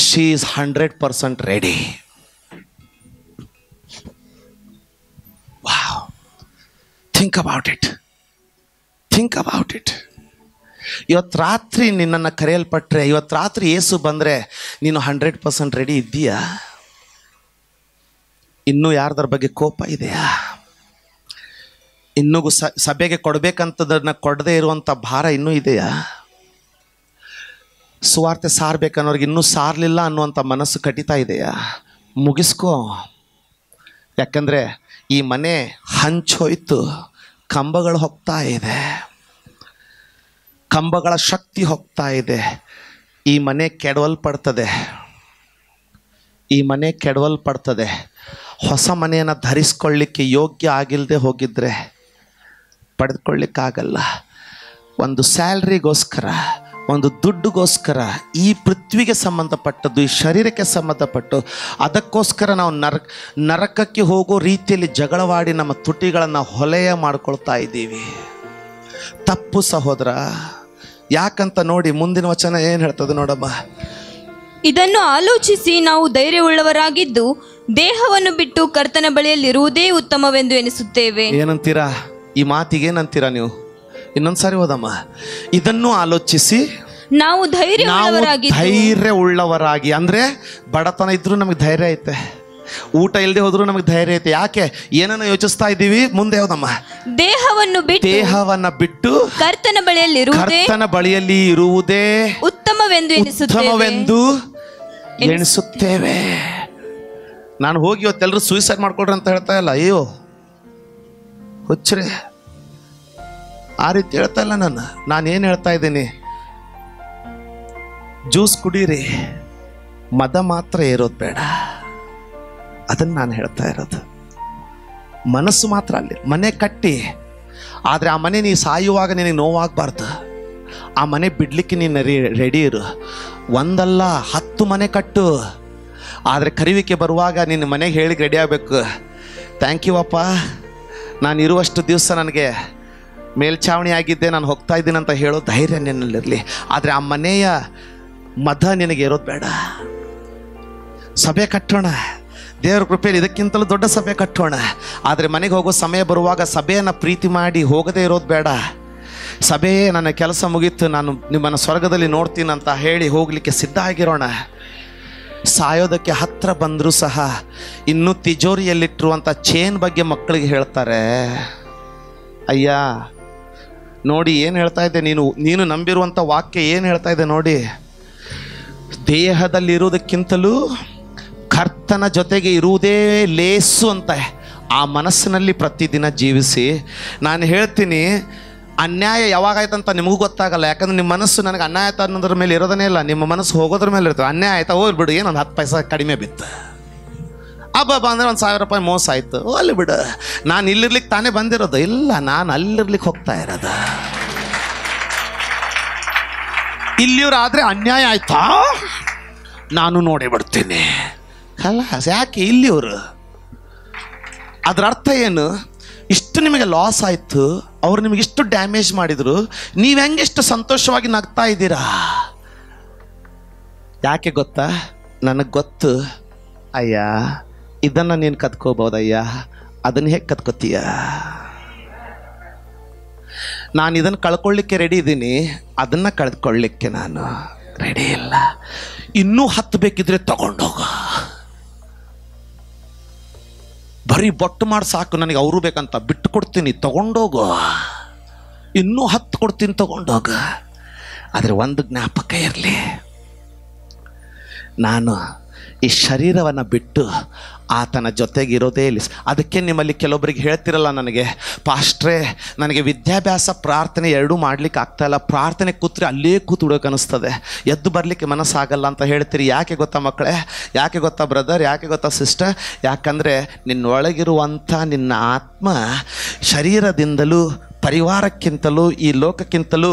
she is 100% ready. Wow, think about it. ಇವತ್ತು ರಾತ್ರಿ ನಿನ್ನನ್ನು ಕರೆಯಲ್ಪಟ್ರೆ, ಇವತ್ತು ರಾತ್ರಿ ಯೇಸು ಬಂದರೆ ನೀನು 100% ರೆಡಿ ಇದ್ದೀಯಾ? ಇನ್ನೂ ಯಾರ್ದರ ಬಗ್ಗೆ ಕೋಪ ಇದೆಯಾ? ಇನ್ನೂ ಸಭೆಗೆ ಕೊಡಬೇಕಂತದನ್ನು ಕೊಡದೇ ಇರುವಂಥ ಭಾರ ಇನ್ನೂ ಇದೆಯಾ? ಸುವಾರ್ತೆ ಸಾರಬೇಕನ್ನೋರಿಗೆ ಇನ್ನೂ ಸಾರಲಿಲ್ಲ ಅನ್ನುವಂಥ ಮನಸ್ಸು ಕಟ್ಟಿತಾ ಇದೆಯಾ? ಮುಗಿಸ್ಕೋ. ಯಾಕಂದರೆ ಈ ಮನೆ ಹಂಚೋಯ್ತು, ಕಂಬಗಳು ಹೋಗ್ತಾ ಇದೆ, ಕಂಬಗಳ ಶಕ್ತಿ ಹೋಗ್ತಾ ಇದೆ. ಈ ಮನೆ ಕೆಡವಲ್ಪಡ್ತದೆ. ಹೊಸ ಮನೆಯನ್ನು ಧರಿಸ್ಕೊಳ್ಳಿಕ್ಕೆ ಯೋಗ್ಯ ಆಗಿಲ್ಲದೆ ಹೋಗಿದ್ರೆ, ಪಡೆದುಕೊಳ್ಳಿಕ್ಕಾಗಲ್ಲ. ಒಂದು ಸ್ಯಾಲ್ರಿಗೋಸ್ಕರ, ಒಂದು ದುಡ್ಡುಗೋಸ್ಕರ ಈ ಪೃಥ್ವಿಗೆ ಸಂಬಂಧಪಟ್ಟದ್ದು, ಈ ಶರೀರಕ್ಕೆ ಸಂಬಂಧಪಟ್ಟು ಅದಕ್ಕೋಸ್ಕರ ನಾವು ನರಕಕ್ಕೆ ಹೋಗೋ ರೀತಿಯಲ್ಲಿ ಜಗಳವಾಡಿ ನಮ್ಮ ತುಟಿಗಳನ್ನು ಹೊಲೆಯ ಮಾಡ್ಕೊಳ್ತಾ ಇದ್ದೀವಿ. ತಪ್ಪು ಸಹೋದರ. ಯಾಕಂತ ನೋಡಿ, ಮುಂದಿನ ವಚನ ಏನು ಹೇಳ್ತದೆ ನೋಡಮ್ಮ. ಇದನ್ನು ಆಲೋಚಿಸಿ ನಾವು ಧೈರ್ಯವುಳ್ಳವರಾಗಿದ್ದು ದೇಹವನ್ನು ಬಿಟ್ಟು ಕರ್ತನ ಬಳಿಯಲ್ಲಿರುವುದೇ ಉತ್ತಮವೆಂದು ಎನಿಸುತ್ತೇವೆ. ಏನಂತೀರಾ ಈ ಮಾತಿಗೆ? ಏನಂತೀರಾ ನೀವು? ಇನ್ನೊಂದ್ಸಾರಿ ಓದಮ್ಮ. ಇದನ್ನು ಆಲೋಚಿಸಿ ನಾವು ಧೈರ್ಯ ಉಳ್ಳವರಾಗಿ. ಅಂದ್ರೆ ಬಡತನ ಇದ್ರೂ ನಮಗೆ ಧೈರ್ಯ ಐತೆ, ಊಟ ಇಲ್ಲದೆ ಹೋದ್ರೂ ನಮಗೆ ಧೈರ್ಯ ಐತೆ. ಯಾಕೆ? ಏನನ್ನ ಯೋಚಿಸ್ತಾ ಇದ್ದೀವಿ? ಮುಂದೆ ಯಾವ್ದಮ್ಮ? ದೇಹವನ್ನ ಬಿಟ್ಟು ಕರ್ತನ ಬಳಿಯಲ್ಲಿ ಇರುವುದೇ ಉತ್ತಮವೆಂದು ಎಣಿಸುತ್ತೇವೆ. ನಾನು ಹೋಗಿ ಇವತ್ತೆಲ್ಲರೂ ಸೂಸೈಡ್ ಮಾಡ್ಕೊಡ್ರಿ ಅಂತ ಹೇಳ್ತಾ ಇಲ್ಲ. ಅಯ್ಯೋ ಹುಚ್ಚರೆ, ಆ ರೀತಿ ಹೇಳ್ತಾ ಇಲ್ಲ. ನಾನೇನು ಹೇಳ್ತಾ ಇದ್ದೀನಿ, ಜ್ಯೂಸ್ ಕುಡೀರಿ, ಮದ ಮಾತ್ರ ಇರೋದು ಬೇಡ. ಅದನ್ನು ನಾನು ಹೇಳ್ತಾ ಇರೋದು. ಮನಸ್ಸು ಮಾತ್ರ ಅಲ್ಲಿ ಮನೆ ಕಟ್ಟಿ, ಆದರೆ ಆ ಮನೆ ನೀ ಸಾಯುವಾಗ ನಿನಗೆ ನೋವಾಗಬಾರ್ದು. ಆ ಮನೆ ಬಿಡ್ಲಿಕ್ಕೆ ನೀನು ರೆಡಿ ಇರು. ಒಂದಲ್ಲ 10 ಮನೆ ಕಟ್ಟು, ಆದರೆ ಕರಿವಿಕೆ ಬರುವಾಗ ನಿನ್ನ ಮನೆಗೆ ಹೇಳಿ ರೆಡಿ ಆಗಬೇಕು. ಥ್ಯಾಂಕ್ ಯು ಅಪ್ಪ, ನಾನು ಇರುವಷ್ಟು ದಿವಸ ನನಗೆ ಮೇಲ್ಛಾವಣಿ ಆಗಿದ್ದೆ, ನಾನು ಹೋಗ್ತಾ ಇದ್ದೀನಿ ಅಂತ ಹೇಳೋ ಧೈರ್ಯ ನಿನ್ನಲ್ಲಿರಲಿ. ಆದರೆ ಆ ಮನೆಯ ಮದ ನಿನಗೆ ಇರೋದು ಬೇಡ. ಸಭೆ ಕಟ್ಟೋಣ, ದೇವರ ಕೃಪೆಯಲ್ಲಿ ಇದಕ್ಕಿಂತಲೂ ದೊಡ್ಡ ಸಭೆ ಕಟ್ಟೋಣ. ಆದರೆ ಮನೆಗೆ ಹೋಗೋ ಸಮಯ ಬರುವಾಗ ಸಭೆಯನ್ನು ಪ್ರೀತಿ ಮಾಡಿ ಹೋಗದೇ ಇರೋದು ಬೇಡ. ಸಭೆಯೇ ನನ್ನ ಕೆಲಸ ಮುಗೀತು, ನಾನು ನಿಮ್ಮನ್ನು ಸ್ವರ್ಗದಲ್ಲಿ ನೋಡ್ತೀನಿ ಅಂತ ಹೇಳಿ ಹೋಗಲಿಕ್ಕೆ ಸಿದ್ಧ ಆಗಿರೋಣ. ಸಾಯೋದಕ್ಕೆ ಹತ್ತಿರ ಬಂದರೂ ಸಹ ಇನ್ನೂ ತಿಜೋರಿಯಲ್ಲಿಟ್ಟಿರುವಂಥ ಚೇನ್ ಬಗ್ಗೆ ಮಕ್ಕಳಿಗೆ ಹೇಳ್ತಾರೆ. ಅಯ್ಯ ನೋಡಿ ಏನು ಹೇಳ್ತಾ ಇದ್ದೆ, ನೀನು ನಂಬಿರುವಂಥ ವಾಕ್ಯ ಏನು ಹೇಳ್ತಾ ಇದೆ ನೋಡಿ. ದೇಹದಲ್ಲಿರುವುದಕ್ಕಿಂತಲೂ ಕರ್ತನ ಜೊತೆಗೆ ಇರುವುದೇ ಲೇಸು ಅಂತ ಆ ಮನಸ್ಸಿನಲ್ಲಿ ಪ್ರತಿದಿನ ಜೀವಿಸಿ. ನಾನು ಹೇಳ್ತೀನಿ, ಅನ್ಯಾಯ ಯಾವಾಗಾಯ್ತಂತ ನಿಮಗೂ ಗೊತ್ತಾಗಲ್ಲ. ಯಾಕಂದ್ರೆ ನಿಮ್ಮ ಮನಸ್ಸು ನನಗೆ ಅನ್ಯಾಯ ಆಯ್ತು ಅನ್ನೋದ್ರ ಮೇಲೆ ಇರೋದನ್ನೇ ಇಲ್ಲ, ನಿಮ್ಮ ಮನಸ್ಸು ಹೋಗೋದ್ರ ಮೇಲೆ ಇರ್ತದೆ. ಅನ್ಯಾಯ ಆಯ್ತಾ, ಹೋಗ್ಬಿಡು, ಏನೊಂದು 10 ಪೈಸೆ ಕಡಿಮೆ ಬಿತ್ತು, ಹಬ್ಬ ಅಂದರೆ 1000 ರೂಪಾಯಿ ಮೋಸ ಆಯಿತು, ಅಲ್ಲಿ ಬಿಡು, ನಾನು ಇಲ್ಲಿರ್ಲಿಕ್ಕೆ ತಾನೇ ಬಂದಿರೋದು. ಇಲ್ಲ, ನಾನು ಅಲ್ಲಿರ್ಲಿಕ್ಕೆ ಹೋಗ್ತಾ ಇರೋದು. ಇಲ್ಲಿಯವರಾದರೆ ಅನ್ಯಾಯ ಆಯ್ತಾ, ನಾನು ನೋಡಿ ಬಿಡ್ತೀನಿ. ಅಲ್ಲ, ಯಾಕೆ ಇಲ್ಲಿಯವರು? ಅದರ ಅರ್ಥ ಏನು? ಇಷ್ಟು ನಿಮಗೆ ಲಾಸ್ ಆಯಿತು, ಅವ್ರು ನಿಮಗೆ ಇಷ್ಟು ಡ್ಯಾಮೇಜ್ ಮಾಡಿದರು, ನೀವು ಹೆಂಗೆಷ್ಟು ಸಂತೋಷವಾಗಿ ನಗ್ತಾ ಇದ್ದೀರಾ? ಯಾಕೆ ಗೊತ್ತಾ? ನನಗೆ ಗೊತ್ತು, ಅಯ್ಯ ಇದನ್ನು ನೀನು ಕತ್ಕೋಬೋದಯ್ಯ, ಅದನ್ನು ಹೇಗೆ ಕತ್ಕೋತೀಯ? ನಾನು ಇದನ್ನು ಕಳ್ಕೊಳ್ಳಿಕ್ಕೆ ರೆಡಿ ಇದ್ದೀನಿ, ಅದನ್ನು ಕಳ್ಕೊಳ್ಳಿಕ್ಕೆ ನಾನು ರೆಡಿ ಇಲ್ಲ. ಇನ್ನೂ 10 ಬೇಕಿದ್ರೆ ತಗೊಂಡೋಗ, ಬರೀ ಬೊಟ್ಟು ಮಾಡಿ ಸಾಕು, ನನಗೆ ಅವರು ಬೇಕಂತ ಬಿಟ್ಟು ಕೊಡ್ತೀನಿ, ತಗೊಂಡೋಗು. ಇನ್ನೂ 10 ಕೊಡ್ತೀನಿ, ತಗೊಂಡೋಗ. ಆದರೆ ಒಂದು ಜ್ಞಾಪಕ ಇರಲಿ, ನಾನು ಈ ಶರೀರವನ್ನು ಬಿಟ್ಟು ಆತನ ಜೊತೆಗಿರೋದೇ ಇಲ್ಲ. ಅದಕ್ಕೆ ನಿಮ್ಮಲ್ಲಿ ಕೆಲವೊಬ್ಬರಿಗೆ ಹೇಳ್ತಿರಲ್ಲ, ನನಗೆ ಪಾಸ್ಟ್ರೇ ನನಗೆ ವಿದ್ಯಾಭ್ಯಾಸ ಪ್ರಾರ್ಥನೆ ಎರಡೂ ಮಾಡ್ಲಿಕ್ಕೆ ಆಗ್ತಾಯಿಲ್ಲ, ಪ್ರಾರ್ಥನೆ ಕೂತ್ರೆ ಅಲ್ಲೇ ಕೂತ್ಬಿಡೋಕೆ ಅನ್ನಿಸ್ತದೆ, ಎದ್ದು ಬರಲಿಕ್ಕೆ ಮನಸ್ಸಾಗಲ್ಲ ಅಂತ ಹೇಳ್ತೀರಿ. ಯಾಕೆ ಗೊತ್ತಾ ಮಕ್ಕಳೇ? ಯಾಕೆ ಗೊತ್ತಾ ಬ್ರದರ್? ಯಾಕೆ ಗೊತ್ತಾ ಸಿಸ್ಟರ್? ಯಾಕಂದರೆ ನಿನ್ನೊಳಗಿರುವಂಥ ನಿನ್ನ ಆತ್ಮ ಶರೀರದಿಂದಲೂ ಪರಿವಾರಕ್ಕಿಂತಲೂ ಈ ಲೋಕಕ್ಕಿಂತಲೂ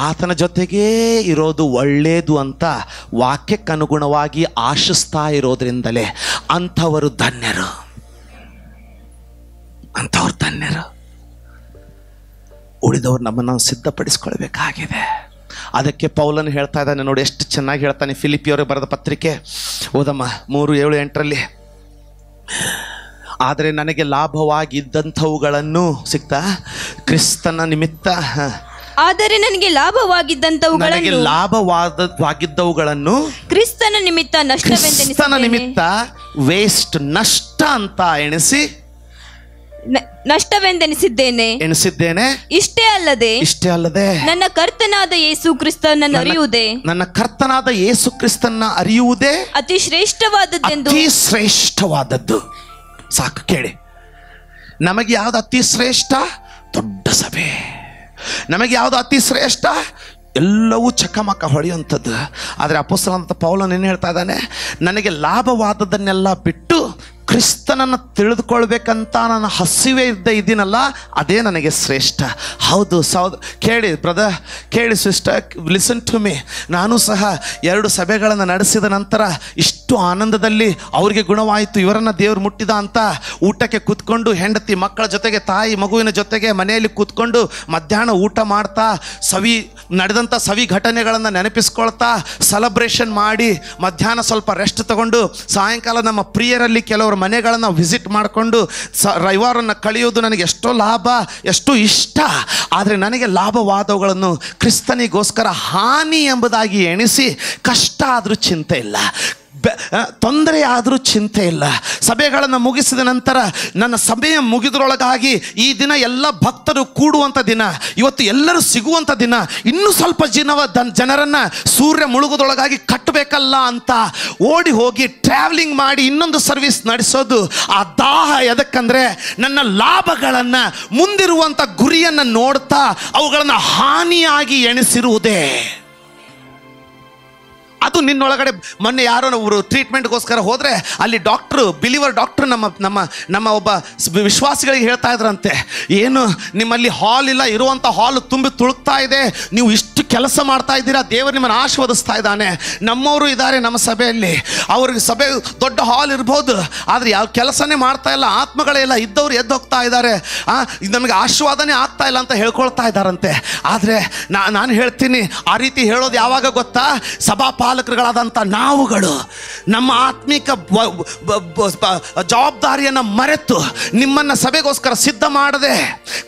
ಆತನ ಜೊತೆಗೇ ಇರೋದು ಒಳ್ಳೆಯದು ಅಂತ ವಾಕ್ಯಕ್ಕನುಗುಣವಾಗಿ ಆಶಿಸ್ತಾ ಇರೋದ್ರಿಂದಲೇ ಅಂಥವರು ಧನ್ಯರು, ಅಂಥವ್ರು ಧನ್ಯರು. ಉಳಿದವ್ರು ನಮ್ಮನ್ನು ನಾವು ಸಿದ್ಧಪಡಿಸ್ಕೊಳ್ಬೇಕಾಗಿದೆ. ಅದಕ್ಕೆ ಪೌಲನು ಹೇಳ್ತಾ ಇದ್ದಾನೆ ನೋಡಿ, ಎಷ್ಟು ಚೆನ್ನಾಗಿ ಹೇಳ್ತಾನೆ. ಫಿಲಿಪಿಯವರಿಗೆ ಬರೆದ ಪತ್ರಿಕೆ ಓದಮ್ಮ 3:7-8. ಆದರೆ ನನಗೆ ಲಾಭವಾಗಿದ್ದಂಥವುಗಳನ್ನು ಸಿಗ್ತಾ ಕ್ರಿಸ್ತನ ನಿಮಿತ್ತ, ಆದರೆ ನನಗೆ ಲಾಭವಾಗಿದ್ದವುಗಳನ್ನು ಕ್ರಿಸ್ತನ ನಿಮಿತ್ತ ವೇಸ್ಟ್, ನಷ್ಟ ಅಂತ ನಷ್ಟವೆಂದೆನಿಸಿದ್ದೇನೆ. ಇಷ್ಟೇ ಅಲ್ಲದೆ ನನ್ನ ಕರ್ತನಾದ ಯೇಸು ಕ್ರಿಸ್ತನನ್ನು ಅರಿಯುವುದೇ ಅತಿ ಶ್ರೇಷ್ಠವಾದದ್ದು. ಸಾಕು ಕೇಳಿ, ನಮಗೆ ಯಾವುದು ಅತಿ ಶ್ರೇಷ್ಠ? ದೊಡ್ಡ ಸಭೆ. ನಮಗೆ ಯಾವುದು ಅತಿ ಶ್ರೇಷ್ಠ? ಎಲ್ಲವೂ ಚಕಮಕ ಹೊಳೆಯುವಂಥದ್ದು. ಆದರೆ ಅಪೊಸ್ತಲನಾದ ಪೌಲನು ಏನು ಹೇಳ್ತಾ ಇದ್ದಾನೆ? ನನಗೆ ಲಾಭವಾದದ್ದನ್ನೆಲ್ಲ ಬಿಟ್ಟು ಕ್ರಿಸ್ತನನ್ನು ತಿಳಿದುಕೊಳ್ಬೇಕಂತ ನಾನು ಹಸಿವೆ ಇದ್ದೀನಲ್ಲ, ಅದೇ ನನಗೆ ಶ್ರೇಷ್ಠ. ಹೌದು ಕೇಳಿ ಬ್ರದರ್, ಕೇಳಿ ಸಿಸ್ಟರ್, ಲಿಸನ್ ಟು ಮೀ. ನಾನು ಸಹ 2 ಸಭೆಗಳನ್ನು ನಡೆಸಿದ ನಂತರ ಇಷ್ಟು ಆನಂದದಲ್ಲಿ ಅವ್ರಿಗೆ ಗುಣವಾಯಿತು, ಇವರನ್ನು ದೇವರು ಮುಟ್ಟಿದ ಅಂತ ಊಟಕ್ಕೆ ಕೂತ್ಕೊಂಡು ಹೆಂಡತಿ ಮಕ್ಕಳ ಜೊತೆಗೆ, ತಾಯಿ ಮಗುವಿನ ಜೊತೆಗೆ ಮನೆಯಲ್ಲಿ ಕೂತ್ಕೊಂಡು ಮಧ್ಯಾಹ್ನ ಊಟ ಮಾಡ್ತಾ ನಡೆದಂಥ ಸವಿ ಘಟನೆಗಳನ್ನು ನೆನಪಿಸ್ಕೊಳ್ತಾ ಸೆಲೆಬ್ರೇಷನ್ ಮಾಡಿ ಮಧ್ಯಾಹ್ನ ಸ್ವಲ್ಪ ರೆಸ್ಟ್ ತಗೊಂಡು ಸಾಯಂಕಾಲ ನಮ್ಮ ಪ್ರಿಯರಲ್ಲಿ ಕೆಲವರ ಮನೆಗಳನ್ನು ವಿಸಿಟ್ ಮಾಡಿಕೊಂಡು ರವಿವಾರವನ್ನು ಕಳೆಯೋದು ನನಗೆ ಎಷ್ಟೋ ಲಾಭ, ಎಷ್ಟು ಇಷ್ಟ. ಆದರೆ ನನಗೆ ಲಾಭವಾದವುಗಳನ್ನು ಕ್ರಿಸ್ತನಿಗೋಸ್ಕರ ಹಾನಿ ಎಂಬುದಾಗಿ ಎಣಿಸಿ ಕಷ್ಟ ಆದರೂ ಚಿಂತೆ ಇಲ್ಲ, ತೊಂದರೆ ಆದರೂ ಚಿಂತೆ ಇಲ್ಲ. ಸಭೆಗಳನ್ನು ಮುಗಿಸಿದ ನಂತರ ನನ್ನ ಸಭೆಯ ಮುಗಿದ್ರೊಳಗಾಗಿ ಈ ದಿನ ಎಲ್ಲ ಭಕ್ತರು ಕೂಡುವಂಥ ದಿನ, ಇವತ್ತು ಎಲ್ಲರೂ ಸಿಗುವಂಥ ದಿನ, ಇನ್ನೂ ಸ್ವಲ್ಪ ಜನರನ್ನು ಸೂರ್ಯ ಮುಳುಗೋದ್ರೊಳಗಾಗಿ ಕಟ್ಟಬೇಕಲ್ಲ ಅಂತ ಓಡಿ ಹೋಗಿ ಟ್ರಾವೆಲಿಂಗ್ ಮಾಡಿ ಇನ್ನೊಂದು ಸರ್ವಿಸ್ ನಡೆಸೋದು. ಆ ದಾಹ ಎದಕ್ಕಂದರೆ ನನ್ನ ಲಾಭಗಳನ್ನು, ಮುಂದಿರುವಂಥ ಗುರಿಯನ್ನು ನೋಡ್ತಾ ಅವುಗಳನ್ನು ಹಾನಿಯಾಗಿ ಎಣಿಸಿರುವುದೇ. ಅದು ನಿನ್ನೊಳಗಡೆ. ಮೊನ್ನೆ ಯಾರೋ ಅವರು ಟ್ರೀಟ್ಮೆಂಟ್ಗೋಸ್ಕರ ಹೋದರೆ ಅಲ್ಲಿ ಡಾಕ್ಟ್ರು, ಬಿಲಿವರ್ ಡಾಕ್ಟ್ರು ನಮ್ಮ ಒಬ್ಬ ವಿಶ್ವಾಸಿಗಳಿಗೆ ಹೇಳ್ತಾ ಇದ್ರಂತೆ, ಏನು ನಿಮ್ಮಲ್ಲಿ ಹಾಲ್ ಇಲ್ಲ, ಇರುವಂಥ ಹಾಲ್ ತುಂಬಿ ತುಳುಕ್ತಾ ಇದೆ, ನೀವು ಇಷ್ಟು ಕೆಲಸ ಮಾಡ್ತಾ ಇದ್ದೀರಾ, ದೇವರು ನಿಮ್ಮನ್ನು ಆಶೀರ್ವದಿಸ್ತಾ ಇದ್ದಾನೆ. ನಮ್ಮವರು ಇದ್ದಾರೆ ನಮ್ಮ ಸಭೆಯಲ್ಲಿ, ಅವ್ರಿಗೆ ಸಭೆ ದೊಡ್ಡ ಹಾಲ್ ಇರ್ಬೋದು, ಆದರೆ ಯಾವ ಕೆಲಸನೇ ಮಾಡ್ತಾ ಇಲ್ಲ, ಆತ್ಮಗಳೇ ಇಲ್ಲ, ಇದ್ದವ್ರು ಎದ್ದು ಹೋಗ್ತಾ ಇದ್ದಾರೆ, ನಮಗೆ ಆಶೀರ್ವಾದನೇ ಆಗ್ತಾ ಇಲ್ಲ ಅಂತ ಹೇಳ್ಕೊಳ್ತಾ ಇದ್ದಾರಂತೆ. ಆದರೆ ನಾನು ಹೇಳ್ತೀನಿ, ಆ ರೀತಿ ಹೇಳೋದು ಯಾವಾಗ ಗೊತ್ತಾ? ಸಭಾಪಾಲಕರುಗಳಾದಂಥ ನಾವುಗಳು ನಮ್ಮ ಆತ್ಮಿಕ ಜವಾಬ್ದಾರಿಯನ್ನು ಮರೆತು ನಿಮ್ಮನ್ನು ಸಭೆಗೋಸ್ಕರ ಸಿದ್ಧ ಮಾಡದೆ,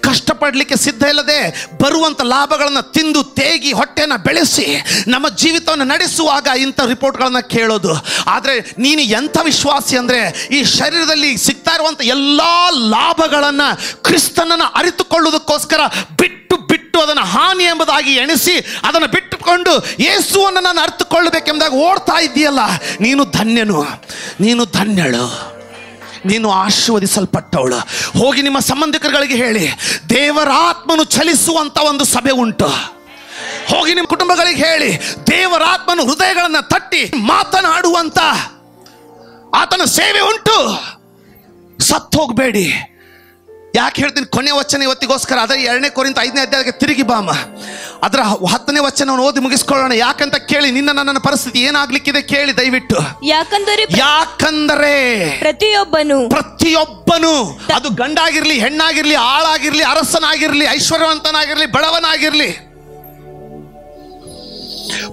ಕಷ್ಟಪಡಲಿಕ್ಕೆ ಸಿದ್ಧ ಇಲ್ಲದೆ, ಬರುವಂಥ ಲಾಭಗಳನ್ನು ತಿಂದು ತೇಗಿ ಹೊಟ್ಟೆನ ಬೆಳೆಸಿ ನಮ್ಮ ಜೀವಿತವನ್ನು ನಡೆಸುವಾಗ ಇಂಥ ರಿಪೋರ್ಟ್ಗಳನ್ನು ಕೇಳೋದು. ಆದರೆ ನೀನು ಎಂಥ ವಿಶ್ವಾಸಿ ಅಂದರೆ, ಈ ಶರೀರದಲ್ಲಿ ಸಿಗ್ತಾ ಇರುವಂಥ ಎಲ್ಲ ಲಾಭಗಳನ್ನು ಕ್ರಿಸ್ತನನ್ನು ಅರಿತುಕೊಳ್ಳುವುದಕ್ಕೋಸ್ಕರ ಬಿಟ್ಟು ಅದನ್ನು ಹಾನಿ ಎಂಬುದಾಗಿ ಎಣಿಸಿ ಅದನ್ನು ಬಿಟ್ಟುಕೊಂಡು ಯೇಸುವನ್ನು ನಾನು ಅರ್ಥಕೊಳ್ಳಬೇಕೆಂಬುದಾಗಿ ಓಡ್ತಾ ಇದ್ದೀಯಲ್ಲ, ನೀನು ಧನ್ಯನು, ನೀನು ಧನ್ಯಳು, ನೀನು ಆಶೀರ್ವದಿಸಲ್ಪಟ್ಟವಳು. ಹೋಗಿ ನಿಮ್ಮ ಸಂಬಂಧಿಕರುಗಳಿಗೆ ಹೇಳಿ, ದೇವರ ಆತ್ಮನು ಚಲಿಸುವಂಥ ಒಂದು ಸಭೆ ಉಂಟು. ಹೋಗಿ ನಿಮ್ಮ ಕುಟುಂಬಗಳಿಗೆ ಹೇಳಿ, ದೇವರ ಆತ್ಮನು ಹೃದಯಗಳನ್ನು ತಟ್ಟಿ ಮಾತನಾಡುವಂಥ ಆತನ ಸೇವೆ ಉಂಟು. ಸತ್ತು ಹೋಗಬೇಡಿ. ಯಾಕೆ ಹೇಳ್ತೀನಿ? ಕೊನೆಯ ವಚನ ಇವತ್ತಿಗೋಸ್ಕರ, ಅದೇ 2 ಕೊರಿಂಥ 5ನೇ ಅಧ್ಯಾಯಕ್ಕೆ ತಿರುಗಿ ಬಾಮ, ಅದರ 10ನೇ ವಚನವನ್ನು ಓದಿ ಮುಗಿಸ್ಕೊಳ್ಳೋಣ. ಯಾಕಂತ ಕೇಳಿ, ನನ್ನ ಪರಿಸ್ಥಿತಿ ಏನಾಗ್ಲಿಕ್ಕಿದೆ ಕೇಳಿ ದಯವಿಟ್ಟು. ಯಾಕಂದರೆ ಪ್ರತಿಯೊಬ್ಬನು, ಅದು ಗಂಡಾಗಿರ್ಲಿ, ಹೆಣ್ಣಾಗಿರ್ಲಿ, ಆಳಾಗಿರ್ಲಿ, ಅರಸನಾಗಿರ್ಲಿ, ಐಶ್ವರ್ಯವಂತನಾಗಿರ್ಲಿ, ಬಡವನಾಗಿರ್ಲಿ,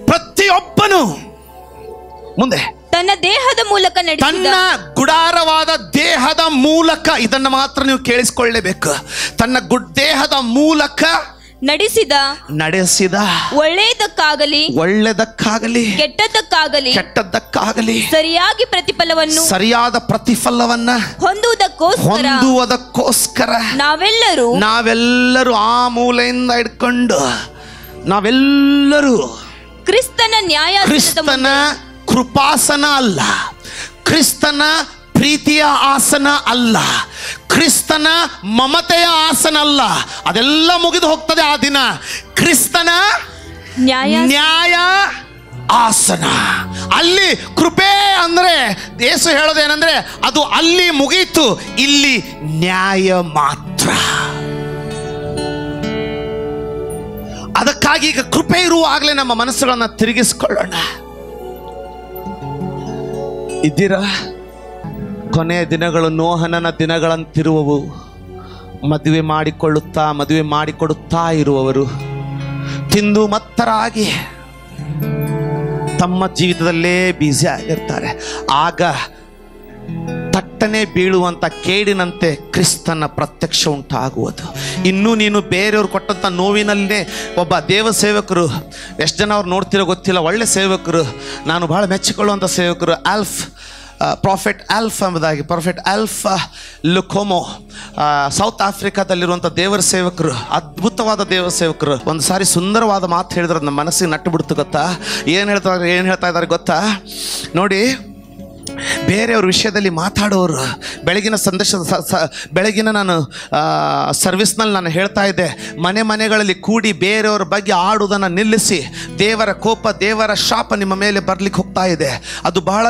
ಪ್ರತಿಯೊಬ್ಬನು ಮುಂದೆ ತನ್ನ ದೇಹದ ಮೂಲಕ ತನ್ನ ಗುಡಾರವಾದ ದೇಹದ ಮೂಲಕ, ಇದನ್ನು ಮಾತ್ರ ನೀವು ಕೇಳಿಸಿಕೊಳ್ಳಬೇಕು, ತನ್ನ ದೇಹದ ಮೂಲಕ ನಡೆಸಿದ ಒಳ್ಳೆಯದಕ್ಕಾಗಲಿ ಕೆಟ್ಟದ್ದಕ್ಕಾಗಲಿ ಸರಿಯಾದ ಪ್ರತಿಫಲವನ್ನ ಹೊಂದುವುದಕ್ಕೋಸ್ಕರ ನಾವೆಲ್ಲರೂ ಆ ಮೂಲೆಯಿಂದ ಹಿಡ್ಕೊಂಡು ನಾವೆಲ್ಲರೂ ಕ್ರಿಸ್ತನ ಕೃಪಾಸನ ಅಲ್ಲ, ಕ್ರಿಸ್ತನ ಪ್ರೀತಿಯ ಆಸನ ಅಲ್ಲ, ಕ್ರಿಸ್ತನ ಮಮತೆಯ ಆಸನ ಅಲ್ಲ, ಅದೆಲ್ಲ ಮುಗಿದು ಹೋಗ್ತದೆ ಆ ದಿನ. ಕ್ರಿಸ್ತನ ನ್ಯಾಯ ಆಸನ. ಅಲ್ಲಿ ಕೃಪೆ ಅಂದ್ರೆ ಯೇಸು ಹೇಳೋದೇನೆಂದ್ರೆ, ಅದು ಅಲ್ಲಿ ಮುಗೀತು, ಇಲ್ಲಿ ನ್ಯಾಯ ಮಾತ್ರ. ಅದಕ್ಕಾಗಿ ಈಗ ಕೃಪೆ ಇರುವಾಗಲೇ ನಮ್ಮ ಮನಸ್ಸುಗಳನ್ನು ತಿರುಗಿಸಿಕೊಳ್ಳೋಣ. ಇದ್ದೀರಾ? ಕೊನೆಯ ದಿನಗಳು ನೋಹನನ ದಿನಗಳಂತಿರುವವು. ಮದುವೆ ಮಾಡಿಕೊಡುತ್ತಾ ಇರುವವರು ತಿಂದು ಮತ್ತರಾಗಿ ತಮ್ಮ ಜೀವಿತದಲ್ಲೇ ಬ್ಯುಸಿ ಆಗಿರ್ತಾರೆ. ಆಗ ತಟ್ಟನೆ ಬೀಳುವಂಥ ಕೇಡಿನಂತೆ ಕ್ರಿಸ್ತನ ಪ್ರತ್ಯಕ್ಷ ಉಂಟಾಗುವುದು. ಇನ್ನೂ ನೀನು ಬೇರೆಯವರು ಕೊಟ್ಟಂಥ ನೋವಿನಲ್ಲೇ ಒಬ್ಬ ದೇವ ಸೇವಕರು, ಎಷ್ಟು ಜನ ಅವ್ರು ನೋಡ್ತಿರೋ ಗೊತ್ತಿಲ್ಲ, ಒಳ್ಳೆ ಸೇವಕರು, ನಾನು ಭಾಳ ಮೆಚ್ಚಿಕೊಳ್ಳುವಂಥ ಸೇವಕರು, ಪ್ರಾಫೆಟ್ ಆಲ್ಫ್ ಎಂಬುದಾಗಿ, ಪ್ರಾಫೆಟ್ ಆಲ್ಫ್ ಲುಕೋಮೋ, ಸೌತ್ ಆಫ್ರಿಕಾದಲ್ಲಿರುವಂಥ ದೇವರ ಸೇವಕರು, ಅದ್ಭುತವಾದ ದೇವರ ಸೇವಕರು. ಒಂದು ಸಾರಿ ಸುಂದರವಾದ ಮಾತು ಹೇಳಿದ್ರೆ ನಮ್ಮ ಮನಸ್ಸಿಗೆ ನಟ್ಟು ಬಿಡ್ತು ಗೊತ್ತಾ? ಏನು ಹೇಳ್ತಾ ಇದ್ದಾರೆ ಗೊತ್ತಾ? ನೋಡಿ, ಬೇರೆಯವ್ರ ವಿಷಯದಲ್ಲಿ ಮಾತಾಡೋರು. ಬೆಳಗಿನ ಬೆಳಗಿನ ನಾನು ಸರ್ವಿಸ್ನಲ್ಲಿ ನಾನು ಹೇಳ್ತಾ ಇದ್ದೆ, ಮನೆಗಳಲ್ಲಿ ಕೂಡಿ ಬೇರೆಯವ್ರ ಬಗ್ಗೆ ಆಡುವುದನ್ನು ನಿಲ್ಲಿಸಿ. ದೇವರ ಕೋಪ, ದೇವರ ಶಾಪ ನಿಮ್ಮ ಮೇಲೆ ಬರ್ಲಿಕ್ಕೆ ಹೋಗ್ತಾ ಇದೆ. ಅದು ಬಹಳ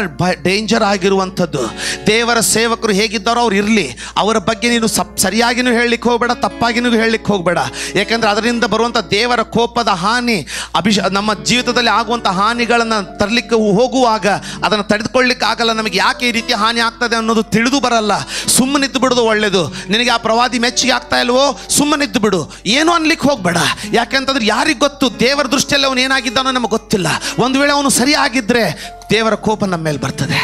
ಡೇಂಜರ್ ಆಗಿರುವಂಥದ್ದು. ದೇವರ ಸೇವಕರು ಹೇಗಿದ್ದಾರೋ ಅವ್ರು ಇರಲಿ, ಅವರ ಬಗ್ಗೆ ನೀನು ಸರಿಯಾಗಿನೂ ಹೇಳಲಿಕ್ಕೆ ಹೋಗಬೇಡ, ತಪ್ಪಾಗಿನೂ ಹೇಳಲಿಕ್ಕೆ ಹೋಗಬೇಡ. ಯಾಕೆಂದರೆ ಅದರಿಂದ ಬರುವಂಥ ದೇವರ ಕೋಪದ ಹಾನಿ, ನಮ್ಮ ಜೀವಿತದಲ್ಲಿ ಆಗುವಂಥ ಹಾನಿಗಳನ್ನು ತರಲಿಕ್ಕೆ ಹೋಗುವಾಗ ಅದನ್ನು ತಡೆದುಕೊಳ್ಳಿಕ್ಕೆ ಆಗಲ್ಲ. ನಮಗೆ ಯಾಕೆ ಈ ರೀತಿ ಹಾನಿ ಆಗ್ತದೆ ಅನ್ನೋದು ತಿಳಿದು ಬರಲ್ಲ. ಸುಮ್ಮನಿದ್ದು ಬಿಡೋದು ಒಳ್ಳೆಯದು. ನಿನಗೆ ಆ ಪ್ರವಾದಿ ಮೆಚ್ಚಿಗೆ ಆಗ್ತಾ ಇಲ್ವೋ, ಸುಮ್ಮನಿದ್ದು ಬಿಡು, ಏನೂ ಅನ್ಲಿಕ್ಕೆ ಹೋಗಬೇಡ. ಯಾಕೆಂತಂದ್ರೆ ಯಾರಿಗೆ ಗೊತ್ತು ದೇವರ ದೃಷ್ಟಿಯಲ್ಲಿ ಅವನು ಏನಾಗಿದ್ದಾನೋ ನಮಗೆ ಗೊತ್ತಿಲ್ಲ. ಒಂದು ವೇಳೆ ಅವನು ಸರಿಯಾಗಿದ್ದರೆ ದೇವರ ಕೋಪ ನಮ್ಮ ಮೇಲೆ ಬರ್ತದೆ.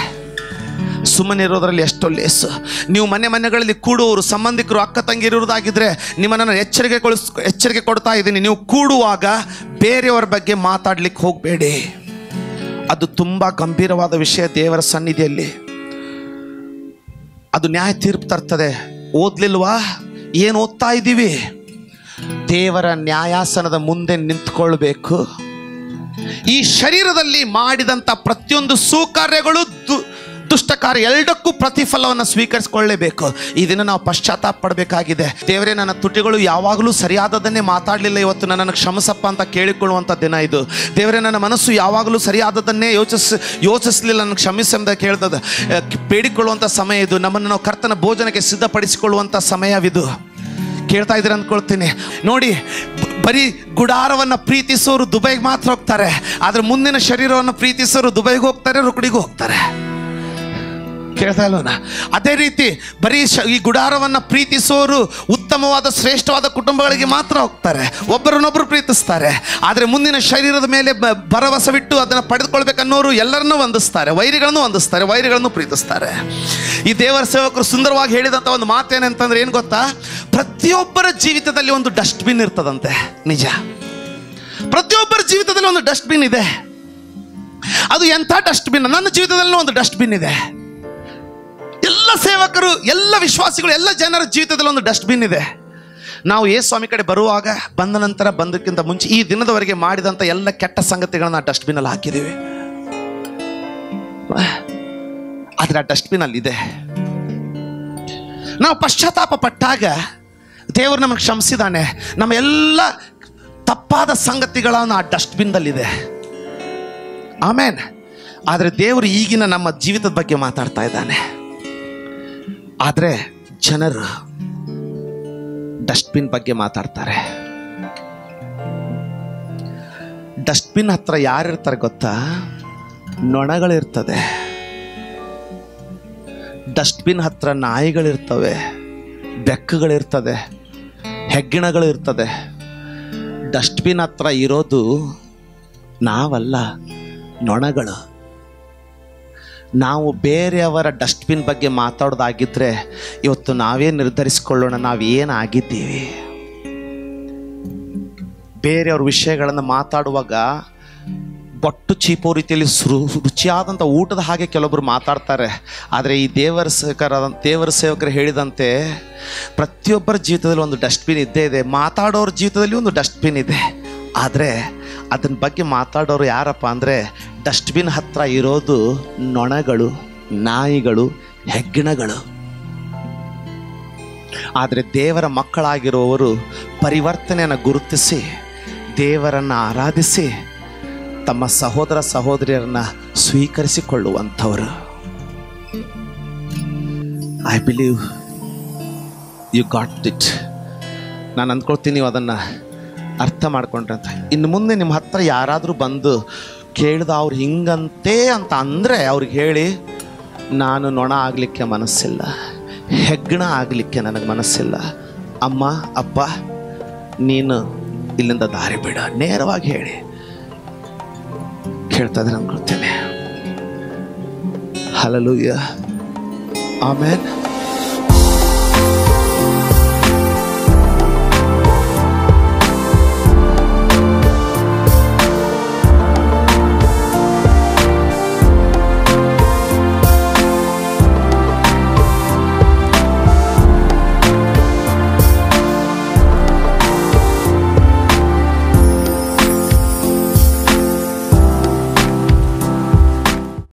ಸುಮ್ಮನಿರೋದ್ರಲ್ಲಿ ಎಷ್ಟೋ ಲೇಸು. ನೀವು ಮನೆಗಳಲ್ಲಿ ಕೂಡುವವರು, ಸಂಬಂಧಿಕರು, ಅಕ್ಕ ತಂಗಿರುವುದಾಗಿದ್ದರೆ ನಿಮ್ಮನ್ನು ಎಚ್ಚರಿಕೆ ಕೊಡ್ತಾ ಇದ್ದೀನಿ. ನೀವು ಕೂಡುವಾಗ ಬೇರೆಯವರ ಬಗ್ಗೆ ಮಾತಾಡ್ಲಿಕ್ಕೆ ಹೋಗಬೇಡಿ. ಅದು ತುಂಬ ಗಂಭೀರವಾದ ವಿಷಯ. ದೇವರ ಸನ್ನಿಧಿಯಲ್ಲಿ ಅದು ನ್ಯಾಯ ತೀರ್ಪು ತರ್ತದೆ. ಓದ್ಲಿಲ್ವಾ? ಏನು ಓದ್ತಾ ಇದ್ದೀವಿ? ದೇವರ ನ್ಯಾಯಾಸನದ ಮುಂದೆ ನಿಂತ್ಕೊಳ್ಬೇಕು. ಈ ಶರೀರದಲ್ಲಿ ಮಾಡಿದಂಥ ಪ್ರತಿಯೊಂದು ಸುಕಾರ್ಯಗಳು, ದುಷ್ಟ ಕಾರ್ಯ ಎರಡಕ್ಕೂ ಪ್ರತಿಫಲವನ್ನು ಸ್ವೀಕರಿಸಿಕೊಳ್ಳಲೇಬೇಕು. ಈ ದಿನ ನಾವು ಪಶ್ಚಾತ್ತಾಪ ಪಡಬೇಕಾಗಿದೆ. ದೇವರೇ, ನನ್ನ ತುಟಿಗಳು ಯಾವಾಗಲೂ ಸರಿಯಾದದನ್ನೇ ಮಾತಾಡಲಿಲ್ಲ, ಇವತ್ತು ನನ್ನನ್ನು ಕ್ಷಮಿಸಪ್ಪ ಅಂತ ಕೇಳಿಕೊಳ್ಳುವಂಥ ದಿನ ಇದು. ದೇವರೇ, ನನ್ನ ಮನಸ್ಸು ಯಾವಾಗಲೂ ಸರಿಯಾದದನ್ನೇ ಯೋಚಿಸಲಿಲ್ಲ, ನನ್ನ ಕ್ಷಮಿಸಿ ಅಂತ ಕೇಳ್ತದೆ ಬೇಡಿಕೊಳ್ಳುವಂಥ ಸಮಯ ಇದು. ನಮ್ಮನ್ನು ನಾವು ಕರ್ತನ ಭೋಜನಕ್ಕೆ ಸಿದ್ಧಪಡಿಸಿಕೊಳ್ಳುವಂಥ ಸಮಯವಿದು. ಕೇಳ್ತಾ ಇದ್ದೀರ ಅಂದ್ಕೊಳ್ತೀನಿ. ನೋಡಿ, ಬರೀ ಗುಡಾರವನ್ನು ಪ್ರೀತಿಸೋರು ದುಬೈಗೆ ಮಾತ್ರ ಹೋಗ್ತಾರೆ, ಆದರೆ ಮುಂದಿನ ಶರೀರವನ್ನು ಪ್ರೀತಿಸೋರು ದುಬೈಗೆ ಹೋಗ್ತಾರೆ, ರುಕಡಿಗೂ ಹೋಗ್ತಾರೆ. ಕೇಳ್ತಾ ಇಲ್ವನ? ಅದೇ ರೀತಿ ಬರೀ ಈ ಗುಡಾರವನ್ನು ಪ್ರೀತಿಸೋರು ಉತ್ತಮವಾದ ಶ್ರೇಷ್ಠವಾದ ಕುಟುಂಬಗಳಿಗೆ ಮಾತ್ರ ಹೋಗ್ತಾರೆ, ಒಬ್ಬರನ್ನೊಬ್ಬರು ಪ್ರೀತಿಸ್ತಾರೆ. ಆದರೆ ಮುಂದಿನ ಶರೀರದ ಮೇಲೆ ಭರವಸವಿಟ್ಟು ಅದನ್ನು ಪಡೆದುಕೊಳ್ಬೇಕನ್ನೋರು ಎಲ್ಲರನ್ನೂ ವಂದಿಸ್ತಾರೆ, ವೈರಿಗಳನ್ನು ಪ್ರೀತಿಸ್ತಾರೆ. ಈ ದೇವರ ಸೇವಕರು ಸುಂದರವಾಗಿ ಹೇಳಿದಂಥ ಒಂದು ಮಾತೇನಂತಂದ್ರೆ ಏನು ಗೊತ್ತಾ? ಪ್ರತಿಯೊಬ್ಬರ ಜೀವಿತದಲ್ಲಿ ಒಂದು ಡಸ್ಟ್ಬಿನ್ ಇರ್ತದಂತೆ. ನಿಜ, ಪ್ರತಿಯೊಬ್ಬರ ಜೀವಿತದಲ್ಲಿ ಒಂದು ಡಸ್ಟ್ಬಿನ್ ಇದೆ. ಅದು ಎಂಥ ಡಸ್ಟ್ಬಿನ್? ನನ್ನ ಜೀವಿತದಲ್ಲೂ ಒಂದು ಡಸ್ಟ್ಬಿನ್ ಇದೆ. ಎಲ್ಲ ಸೇವಕರು, ಎಲ್ಲ ವಿಶ್ವಾಸಿಗಳು, ಎಲ್ಲ ಜನರ ಜೀವಿತದಲ್ಲಿ ಒಂದು ಡಸ್ಟ್ಬಿನ್ ಇದೆ. ನಾವು ಯೇಸು ಸ್ವಾಮಿ ಕಡೆ ಬರುವಾಗ, ಬಂದ ನಂತರ, ಬಂದಕ್ಕಿಂತ ಮುಂಚೆ ಈ ದಿನದವರೆಗೆ ಮಾಡಿದಂಥ ಎಲ್ಲ ಕೆಟ್ಟ ಸಂಗತಿಗಳನ್ನ ಆ ಡಸ್ಟ್ಬಿನಲ್ಲಿ ಹಾಕಿದ್ದೀವಿ. ಆದರೆ ಆ ಡಸ್ಟ್ಬಿನ್ ಅಲ್ಲಿದೆ. ನಾವು ಪಶ್ಚಾತ್ತಾಪ ಪಟ್ಟಾಗ ದೇವರು ನಮಗೆ ಕ್ಷಮಿಸಿದಾನೆ. ನಮ್ಮ ಎಲ್ಲ ತಪ್ಪಾದ ಸಂಗತಿಗಳನ್ನು ಆ ಡಸ್ಟ್ಬಿನ್ನಲ್ಲಿದೆ. ಆಮೇನ್. ಆದರೆ ದೇವರು ಈಗಿನ ನಮ್ಮ ಜೀವಿತದ ಬಗ್ಗೆ ಮಾತಾಡ್ತಾ ಇದ್ದಾನೆ. ಆದರೆ ಜನರು ಡಸ್ಟ್ಬಿನ್ ಬಗ್ಗೆ ಮಾತಾಡ್ತಾರೆ. ಡಸ್ಟ್ಬಿನ್ ಹತ್ರ ಯಾರಿರ್ತಾರೆ ಗೊತ್ತಾ? ನೊಣಗಳಿರ್ತದೆ. ಡಸ್ಟ್ಬಿನ್ ಹತ್ರ ನಾಯಿಗಳಿರ್ತವೆ, ಬೆಕ್ಕುಗಳಿರ್ತದೆ, ಹೆಗ್ಗಣಗಳಿರ್ತದೆ. ಡಸ್ಟ್ಬಿನ್ ಹತ್ರ ಇರೋದು ನಾವಲ್ಲ, ನೊಣಗಳು. ನಾವು ಬೇರೆಯವರ ಡಸ್ಟ್ಬಿನ್ ಬಗ್ಗೆ ಮಾತಾಡೋದಾಗಿದ್ದರೆ ಇವತ್ತು ನಾವೇ ನಿರ್ಧರಿಸಿಕೊಳ್ಳೋಣ ನಾವು ಏನಾಗಿದ್ದೀವಿ. ಬೇರೆಯವ್ರ ವಿಷಯಗಳನ್ನು ಮಾತಾಡುವಾಗ ಬೊಟ್ಟು ಚೀಪೋ ರೀತಿಯಲ್ಲಿ ರುಚಿಯಾದಂಥ ಊಟದ ಹಾಗೆ ಕೆಲವೊಬ್ಬರು ಮಾತಾಡ್ತಾರೆ. ಆದರೆ ಈ ದೇವರ ಸೇವಕರು ಹೇಳಿದಂತೆ ಪ್ರತಿಯೊಬ್ಬರ ಜೀವಿತದಲ್ಲಿ ಒಂದು ಡಸ್ಟ್ಬಿನ್ ಇದ್ದೇ ಇದೆ. ಮಾತಾಡೋರ ಜೀವಿತದಲ್ಲಿ ಒಂದು ಡಸ್ಟ್ಬಿನ್ ಇದೆ. ಆದರೆ ಅದನ್ನ ಬಗ್ಗೆ ಮಾತಾಡೋರು ಯಾರಪ್ಪ ಅಂದರೆ, ಡಸ್ಟ್ಬಿನ್ ಹತ್ರ ಇರೋದು ನೊಣಗಳು, ನಾಯಿಗಳು, ಹೆಗ್ಗಣಗಳು. ಆದರೆ ದೇವರ ಮಕ್ಕಳಾಗಿರುವವರು ಪರಿವರ್ತನೆಯನ್ನು ಗುರುತಿಸಿ ದೇವರನ್ನು ಆರಾಧಿಸಿ ತಮ್ಮ ಸಹೋದರ ಸಹೋದರಿಯರನ್ನು ಸ್ವೀಕರಿಸಿಕೊಳ್ಳುವಂಥವರು. I believe you got it. ನಾನು ಅಂದ್ಕೊಳ್ತೀನಿ ನೀವು ಅದನ್ನು ಅರ್ಥ ಮಾಡ್ಕೊಂಡ್ರೆ ಅಂತ. ಇನ್ನು ಮುಂದೆ ನಿಮ್ಮ ಹತ್ರ ಯಾರಾದರೂ ಬಂದು ಕೇಳಿದ ಅವ್ರು ಹಿಂಗಂತೆ ಅಂತ ಅಂದರೆ ಅವ್ರಿಗೆ ಹೇಳಿ, ನಾನು ನೊಣ ಆಗಲಿಕ್ಕೆ ಮನಸ್ಸಿಲ್ಲ, ಹೆಗ್ಗಣ ಆಗಲಿಕ್ಕೆ ನನಗೆ ಮನಸ್ಸಿಲ್ಲ. ಅಮ್ಮ, ಅಪ್ಪ, ನೀನು ಇಲ್ಲಿಂದ ದಾರಿ ಬಿಡ, ನೇರವಾಗಿ ಹೇಳಿ. ಕೇಳ್ತಾ ಇದ್ರೆ ಅಂದ್ಕೊಳ್ತೇನೆ. Hallelujah, amen.